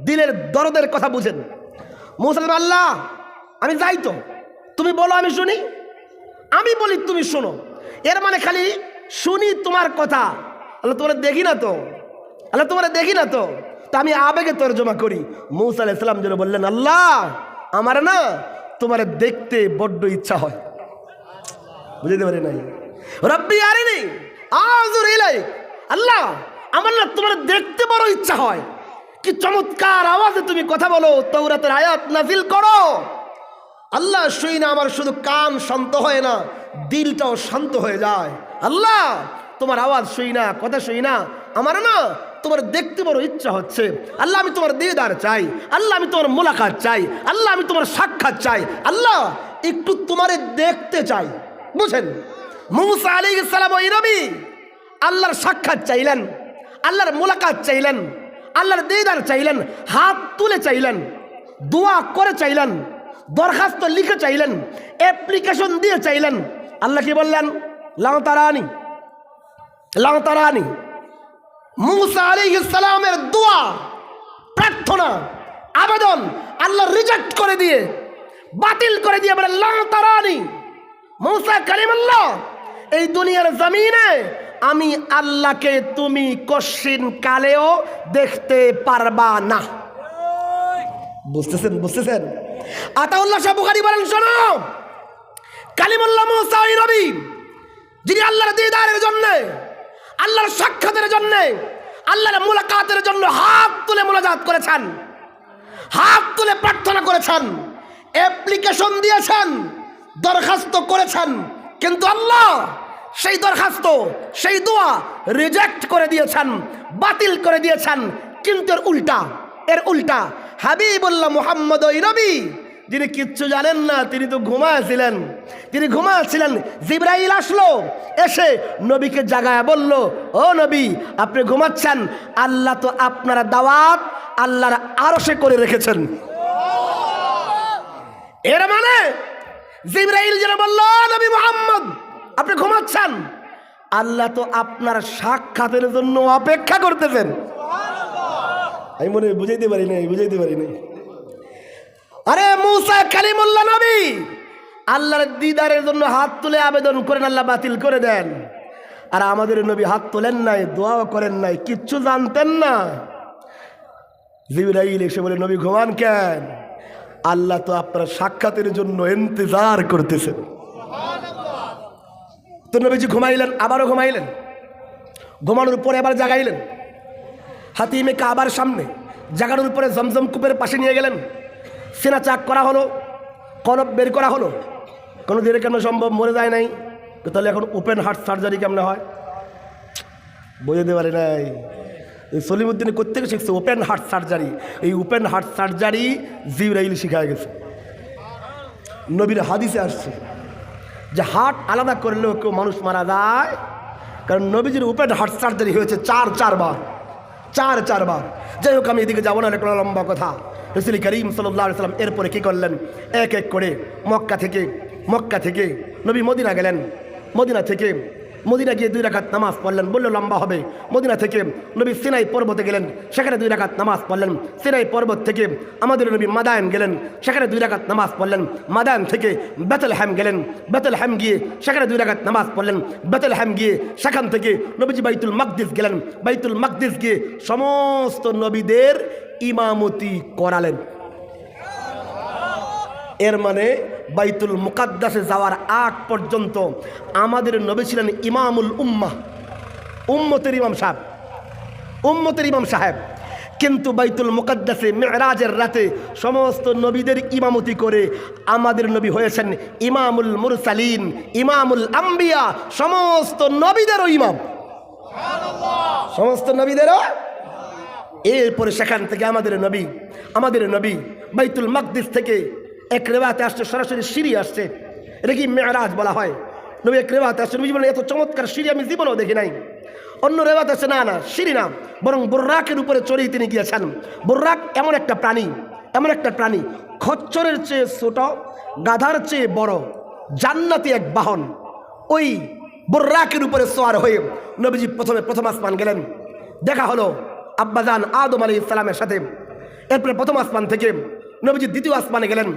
দিলের দরদের কথা বুঝেন। মুসা আলাইহিস সালাম, আল্লাহ আমি যাই তো, তুমি বলো আমি শুনি, আমি বলি তুমি শোনো। এর মানে খালি শুনি তোমার কথা, আল্লাহ তোমার দেখি না তো, আল্লাহ তোমার দেখি না তো, তা আমি আবেগে তর্জমা করি। মুসা আলাইহিস সালাম যেন বললেন, আল্লাহ আমার না তোমার দেখতে বড্ড ইচ্ছা হয়। বুঝতে পারি নাই? রব্বি আরিনি আযুর ইলাইক, আল্লাহ আমার না তোমার দেখতে বড় ইচ্ছা হয়। কি চমৎকার আওয়াজে তুমি কথা বলো, তাওরাতের আয়াত নাজিল করো। আল্লাহ শুই না, আমার শুধু কান শান্ত হয় না, দিলটাও শান্ত হয়ে যায়। আল্লাহ তোমার আওয়াজ শুই না, কথা শুই না, আমার না তোমার দেখতে বড় ইচ্ছা হচ্ছে। আল্লাহ আমি তোমার দিদার চাই, আল্লাহ আমি তোমার মোলাকাত চাই, আল্লাহ আমি তোমার সাক্ষাৎ চাই, আল্লাহ একটু তোমারে দেখতে চাই। বুঝেন, মুসা আলাইহিস সালাম ওই নবী আল্লাহর সাক্ষাৎ চাইলেন, আল্লাহর মোলাকাত চাইলেন, আল্লাহর দিদার চাইলেন, হাত তুলে চাইলেন, দোয়া করে চাইলেন, দরখাস্ত লিখে চাইলেন, অ্যাপ্লিকেশন দিয়ে চাইলেন। আল্লাহ কি বললেন? লাউ তারানি, লাউ তারানি। মুসা আলাইহিস সালামের দোয়া, প্রার্থনা, আবেদন আল্লাহ রিজেক্ট করে দিয়ে, বাতিল করে দিয়ে বলে, লাউ তারানি মুসা কালিমুল্লাহ, এই দুনিয়ার জমিনে আমি আল্লাহকে তুমি কশিন কালেও দেখতে পারবা না। বুঝতেছেন? বুঝতেছেন? আতাউল্লাহ শাহ বুখারী বলেন, শোনো, কালিমুল্লাহ মুসা ওই নবী যিনি আল্লাহর দিদারের জন্য, আল্লাহর সাক্ষাতের জন্য, আল্লাহর মুলাকাতের জন্য হাত তুলে মুনাজাত করেছেন, হাত তুলে প্রার্থনা করেছেন, অ্যাপ্লিকেশন দিয়েছেন, দরখাস্ত করেছেন, কিন্তু আল্লাহ সেই দরখাস্ত, সেই দোয়া রিজেক্ট করে দিয়েছেন, বাতিল করে দিয়েছেন। কিন্তু এর উল্টা হাবিবুল্লাহ মুহাম্মদ ওই নবী যিনি কিচ্ছু জানেন না, তিনি তো ঘুমাচ্ছিলেন। জিবরাইল আসলো, এসে নবীকে জাগায় বলল, ও নবী আপনি ঘুমাচ্ছেন, আল্লাহ তো আপনার দাওয়াত আল্লাহর আরশে করে রেখেছেন। এর মানে জিবরাইল যেন বলল, নবী মুহাম্মদ আপনি ঘুমাচ্ছেন, আল্লাহ তো আপনার সাক্ষাতের জন্য অপেক্ষা করতেছেন। আমি মনে বুঝাইতে পারি নাই। আরে মুসা কালিমুল্লাহ নবী আল্লাহর দিদারের জন্য হাত তুলে আবেদন করেন, আল্লাহ বাতিল করে দেন। আর আমাদের নবী হাত তোলেন নাই, দোয়াও করেন নাই, কিচ্ছু জানতেন না। জিবরাইল এসে বলে, নবী ঘুমান কেন? আল্লাহ তো আপনার সাক্ষাতের জন্য ইন্তজার করতেছেন। তো নবীজি ঘুমাইলেন, আবারও ঘুমাইলেন। ঘুমানোর পরে আবার জাগাইলেন। হাতিমে কাবার সামনে জাগানোর পরে জমজম কূপের পাশে নিয়ে গেলেন। সিনা চাক করা হলো, কলব বের করা হলো। কোনো দিনে কেন সম্ভব? মরে যায় নাই তো, তাহলে এখন ওপেন হার্ট সার্জারি কেমনে হয় বুঝতে পারে নাই। এই সলিমুদ্দিন কোত্থেকে শিখছে ওপেন হার্ট সার্জারি? এই ওপেন হার্ট সার্জারি জিবরাইল শিখায় গেছে। নবীর হাদিসে আসছে যে হার্ট আলাদা করলেও কেউ মানুষ মারা যায়, কারণ নবীজির ওপেন হার্ট সার্জারি হয়েছে চারবার। যাই হোক, আমি এদিকে যাবো না, একটা লম্বা কথা। রাসূল করিম সাল্লাল্লাহু আলাইহি ওয়াসাল্লাম এরপরে কী করলেন? এক এক করে মক্কা থেকে নবী মদিনা গেলেন। মদিনা গিয়ে 2 রাকাত নামাজ পড়লেন, বললো লম্বা হবে। মদিনা থেকে নবী সিনাই পর্বতে গেলেন, সেখানে 2 রাকাত নামাজ পড়লেন। সিনাই পর্বত থেকে আমাদের নবী মাদায়েন গেলেন, সেখানে 2 রাকাত নামাজ পড়লেন। মাদায়েন থেকে বেথলেহেম গেলেন, বেথলেহেম গিয়ে সেখানে 2 রাকাত নামাজ পড়লেন। বেথলেহেম গিয়ে সেখান থেকে নবীজি বাইতুল মাকদিস গেলেন, বাইতুল মাকদিস গিয়ে সমস্ত নবীদের ইমামতি করালেন। এর মানে বাইতুল মুকাদ্দাসে যাওয়ার আগ পর্যন্ত আমাদের নবী ছিলেন ইমামুল উম্মাহ, উম্মতের ইমাম সাহেব। কিন্তু বাইতুল মুকাদ্দাসে মিরাজের রাতে সমস্ত নবীদের ইমামতি করে আমাদের নবী হয়েছেন ইমামুল মুরসালিন, ইমামুল আম্বিয়া, সমস্ত নবীদেরও ইমাম, সমস্ত নবীদেরও। এরপরে সেখান থেকে আমাদের নবী বাইতুল মাকদিস থেকে এক রেওয়াতে আসছে সরাসরি সিঁড়ি আসছে, এটা কি মেরাজ বলা হয়। নবী এক রেওয়াতে আসছে, নবী বলেন এত চমৎকার সিঁড়ি আমি জীবনেও দেখি নাই। অন্য রেওয়াতে আসছে না সিঁড়ি না, বরং বুর্রাকের উপরে চড়েই তিনি গিয়েছেন। বুর্রাক এমন একটা প্রাণী খচ্চরের চেয়ে ছোট, গাধার চেয়ে বড়, জান্নাতি এক বাহন। ওই বুর্রাকের উপরে সওয়ার হয়ে নবীজি প্রথম আসমান গেলেন। দেখা হলো আব্বাজান আদম আলাইহিস সালামের সাথে। এরপরে প্রথম আসমান থেকে নবীজি দ্বিতীয় আসমানে গেলেন।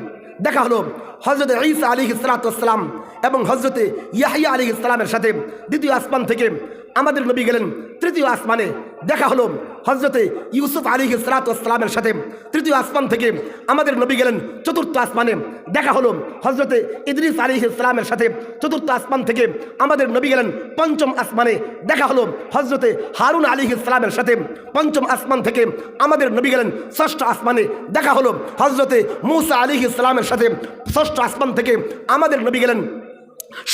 দেখা হলো হযরত ঈসা আলাইহিস সালাতু ওয়াস সালাম এবং হযরত ইয়াহইয়া আলাইহিস সালামের সাথে। দ্বিতীয় আসমান থেকে আমাদের নবী গেলেন তৃতীয় আসমানে। দেখা হলো হযরত ইউসুফ আলাইহিস সালাতু ওয়াস সালামের সাথে। তৃতীয় আসমান থেকে আমাদের নবী গেলেন চতুর্থ আসমানে। দেখা হলো হযরত ইদ্রিস আলাইহিস সালামের সাথে। চতুর্থ আসমান থেকে আমাদের নবী গেলেন পঞ্চম আসমানে। দেখা হলো হযরত হারুন আলাইহিস সালামের সাথে। পঞ্চম আসমান থেকে আমাদের নবী গেলেন ষষ্ঠ আসমানে। দেখা হলো হযরত মূসা আলাইহিস সালামের সাথে। ষষ্ঠ আসমান থেকে আমাদের নবী গেলেন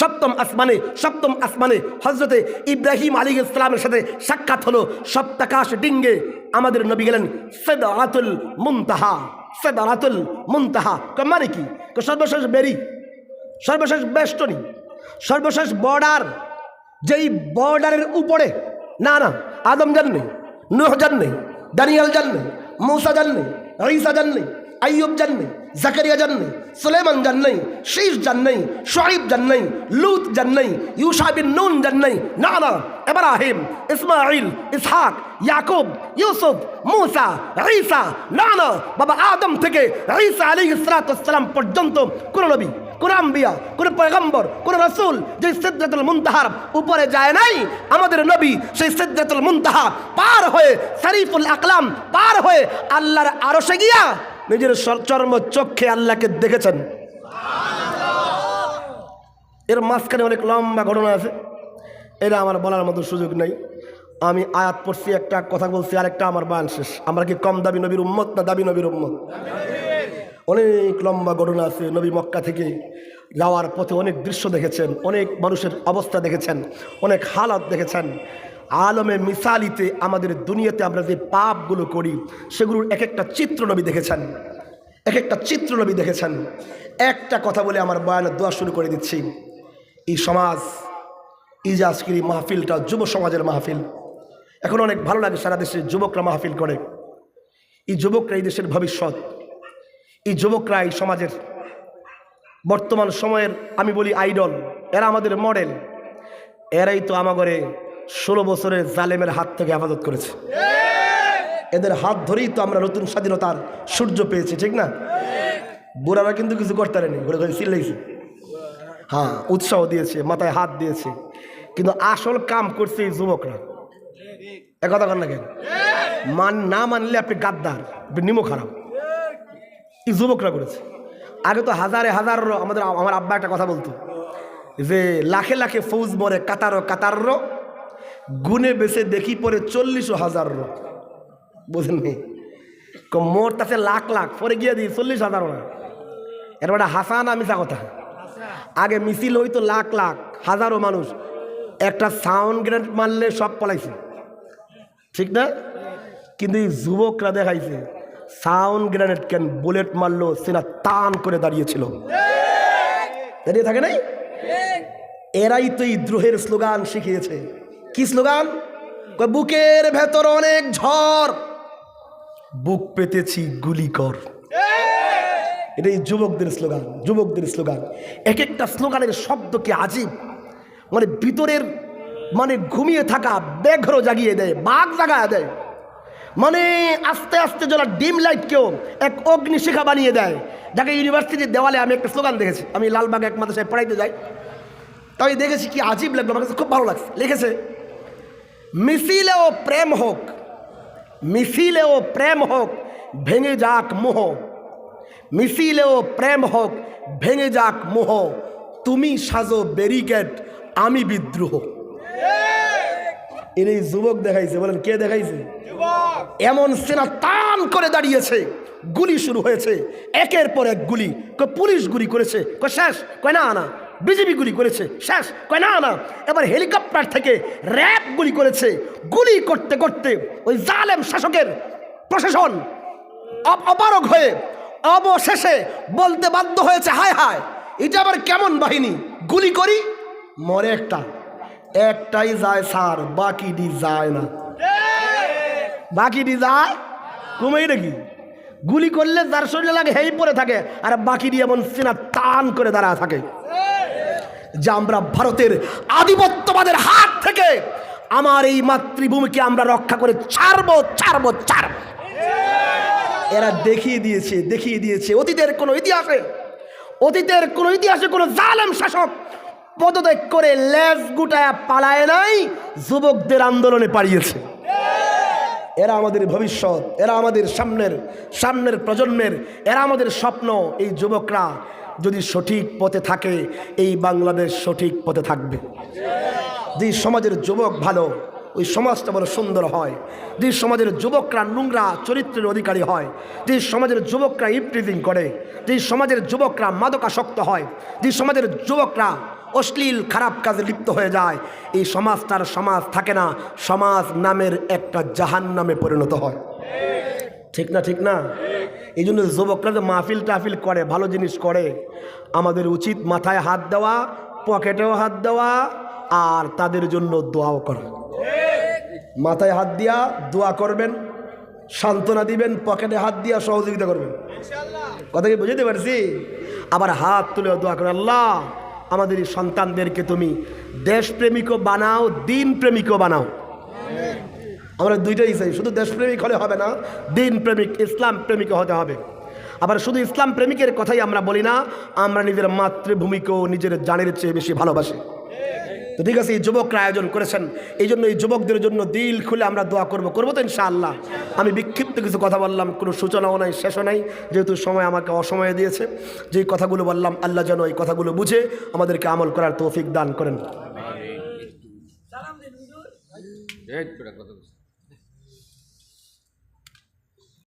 সপ্তম আসমানে হযরতে ইব্রাহিম আলাইহিস সালামের সাথে সাক্ষাৎ হলো। সপ্তাকাশ ডিঙ্গে আমাদের নবী গেলেন সিদরাতুল মুনতাহা। মানে কি? সর্বশেষ বেরি, সর্বশেষ বেষ্টনী, সর্বশেষ বর্ডার। যেই বর্ডারের উপরে না আদম যান নেই, নূহ যান নেই, দানিয়েল যান নেই, মূসা যান নেই, ঈসা যান নেই, আইয়ুব যান নেই, জাকারিয়া যান নেই, সুলাইমান যান নেই, শীষ যান নেই, শুআইব যান নেই, লূত যান নেই, ইউশা বিন নুন যান নেই, না ইব্রাহিম, ইসমাঈল, ইসহাক, ইয়াকুব, ইউসুফ, মূসা, ঈসা, না বাবা আদম থেকে ঈসা আলাইহিস সালাতু ওয়াস সালাম পর্যন্ত কোন নবী, কোন আম্বিয়া, কোন পয়গম্বর, কোন রাসূল যে সিদরাতুল মুনতাহার উপরে যায় নাই, আমাদের নবী সেই সিদরাতুল মুনতাহা পার হয়ে শরীফুল আকলাম পার হয়ে আল্লাহর আরশে গিয়া নিজের চর্ম চক্ষে আল্লাহকে দেখেছেন। এর মাঝখানে অনেক লম্বা ঘটনা আছে, এটা আমার বলার মতো সুযোগ নেই। আমি আয়াত পড়ছি, একটা কথা বলছি, আরেকটা আমার বয়ান শেষ। আমরা কি কম দাবি নবীর উম্মত না দাবি নবীর উম্মত? অনেক লম্বা ঘটনা আছে। নবী মক্কা থেকে যাওয়ার পথে অনেক দৃশ্য দেখেছেন, অনেক মানুষের অবস্থা দেখেছেন, অনেক হালাত দেখেছেন। আলমে মিসালিতে আমাদের দুনিয়াতে আমরা যে পাপগুলো করি সেগুলোর এক একটা চিত্র নবী দেখেছেন, একটা কথা বলে আমার বয়ানের দোয়া শুরু করে দিচ্ছি। এই সমাজ, এই যে আজকের এই মাহফিলটা যুব সমাজের মাহফিল, এখন অনেক ভালো লাগে। সারা দেশের যুবকরা মাহফিল করে। এই যুবকরা এই দেশের ভবিষ্যৎ, এই যুবকরা এই সমাজের বর্তমান সময়ের আমি বলি আইডল, এরা আমাদের মডেল। এরাই তো আমাগরে 16 বছরের জালেমের হাত থেকে হেফাজত করেছে। এদের হাত ধরেই তো আমরা নতুন স্বাধীনতার সূর্য পেয়েছি, ঠিক না? বুড়ারা কিন্তু কিছু করতে পারেনি, ঘুরে ঘুরে চিল্লাইছে, হ্যাঁ, উৎসাহ দিয়েছে, মাথায় হাত দিয়েছে। কিন্তু আসল কাম করছে এই যুবকরা। একথা কর না কেন? না মানলে আপনি গাদ্দার, আপনি নিমো খারাপ। এই যুবকরা করেছে। আগে তো হাজারে হাজার, আমার আব্বা একটা কথা বলতো যে লাখে লাখে ফৌজ মরে কাতার গুনে বেছে দেখি পরে 40,000 বুঝেন নি? মোর তাতে লাখ লাখ পরে গিয়ে দিই 40,000 না। এরপর হাসান মিশা কথা। আগে মিছিল হইতো লাখ লাখ হাজারো মানুষ, একটা সাউন্ড গ্রেনেড মারলে সব পলাইছে, ঠিক না? কিন্তু এই যুবকরা দেখাইছে সাউন্ড গ্রেনেড কেন, বুলেট মারলো সেনা টান করে দাঁড়িয়েছিল, দাঁড়িয়ে থাকে নাই? এরাই তো এই দ্রোহের স্লোগান শিখিয়েছে। কি স্লোগান? বুকের ভেতর অনেক ঝড়, বুক পেতেছি গুলি কর। এটাই যুবকদের স্লোগান, যুবকদের স্লোগান। এক একটা স্লোগানের শব্দ কি আজীব, মানে ভিতরের মানে ঘুমিয়ে থাকা ব্যাঘ্র জাগিয়ে দেয়, বাঘ জাগায় দেয়। মানে আস্তে আস্তে যারা ডিম লাইটকেও এক অগ্নিশিখা বানিয়ে দেয়। যাকে ইউনিভার্সিটির দেওয়ালে আমি একটা স্লোগান দেখেছি, আমি লালবাগে এক মাদ্রাসায় পড়াইতে যাই, তাই দেখেছি কি আজীব লাগলো, আমার কাছে খুব ভালো লাগছে। লিখেছে, মিছিলেও প্রেম হোক, মিছিলেও প্রেম হোক ভেঙে যাক মোহ, মিছিলেও প্রেম হোক ভেঙে যাক মোহ, তুমি সাজো ব্যারিকেড আমি বিদ্রোহ। এর এই যুবক দেখাইছে। বলেন কে দেখাইছে? এমন সেনা টান করে দাঁড়িয়েছে, গুলি শুরু হয়েছে, একের পর এক গুলি। পুলিশ গুলি করেছে, শেষ, কয় না না। বিজেপি গুলি করেছে, শেষ, কয় না না। এবার হেলিকপ্টার থেকে র্যাব গুলি করেছে। গুলি করতে করতে ওই জালেম শাসকের প্রশাসন অপারগ হয়ে অবশেষে বলতে বাধ্য হয়েছে, হায় হায় এটা আবার কেমন বাহিনী, গুলি করি মরে একটাই যায় স্যার, বাকিটি যায় না। বাকিটি যায় কমেই নাকি? গুলি করলে যার শরীরে লাগে হেই পরে থাকে, আর বাকিটি এমন সিনা টান করে দাঁড়া থাকে যে আমরা ভারতের আধিপত্যবাদের হাত থেকে আমার এই মাতৃভূমিকে আমরা রক্ষা করে ছাড়বো। এরা দেখিয়ে দিয়েছে অতীতের কোনো ইতিহাসে কোনো জালেম শাসক পদত্যাগ করে লেজ গুটায়া পালায় নাই, যুবকদের আন্দোলনে পালিয়েছে। এরা আমাদের ভবিষ্যৎ, এরা আমাদের সামনের প্রজন্মের, এরা আমাদের স্বপ্ন। এই যুবকরা যদি সঠিক পথে থাকে, এই বাংলাদেশ সঠিক পথে থাকবে। যে সমাজের যুবক ভালো, ওই সমাজটা বড় সুন্দর হয়। যে সমাজের যুবকরা নোংরা চরিত্রের অধিকারী হয়, যে সমাজের যুবকরা ইভটিজিং করে, যে সমাজের যুবকরা মাদকাসক্ত হয়, যে সমাজের যুবকরা অশ্লীল খারাপ কাজে লিপ্ত হয়ে যায়, এই সমাজটার সমাজ থাকে না, সমাজ নামের একটা জাহান্নামে পরিণত হয়। ঠিক না? এই জন্য যুবকরা যে মাহফিল টাহফিল করে, ভালো জিনিস করে, আমাদের উচিত মাথায় হাত দেওয়া, পকেটেও হাত দেওয়া, আর তাদের জন্য দোয়াও করা। মাথায় হাত দিয়া দোয়া করবেন, সান্ত্বনা দিবেন, পকেটে হাত দিয়া সহযোগিতা করবেন। কথা কি বুঝতে পারছি? আবার হাত তুলে দোয়া করে, আল্লাহ আমাদের এই সন্তানদেরকে তুমি দেশপ্রেমিকও বানাও, দিন প্রেমিকও বানাও। আমরা দুইটাই চাই, শুধু দেশপ্রেমিক হলে হবে না, দিন প্রেমিক, ইসলাম প্রেমিকও হতে হবে। আবার শুধু ইসলাম প্রেমিকের কথাই আমরা বলি না, আমরা নিজের মাতৃভূমিকেও নিজের জানের চেয়ে বেশি ভালোবাসি। তো ঠিক আছে, এই যুবকরা আয়োজন করেছেন, এই জন্য এই যুবকদের জন্য দিল খুলে আমরা দোয়া করবো তো ইনশাআল্লাহ। আমি বিক্ষিপ্ত কিছু কথা বললাম, কোনো সূচনাও নাই, শেষও নাই, যেহেতু সময় আমাকে অসময়ে দিয়েছে। যেই কথাগুলো বললাম, আল্লাহ যেন এই কথাগুলো বুঝে আমাদেরকে আমল করার তৌফিক দান করেন।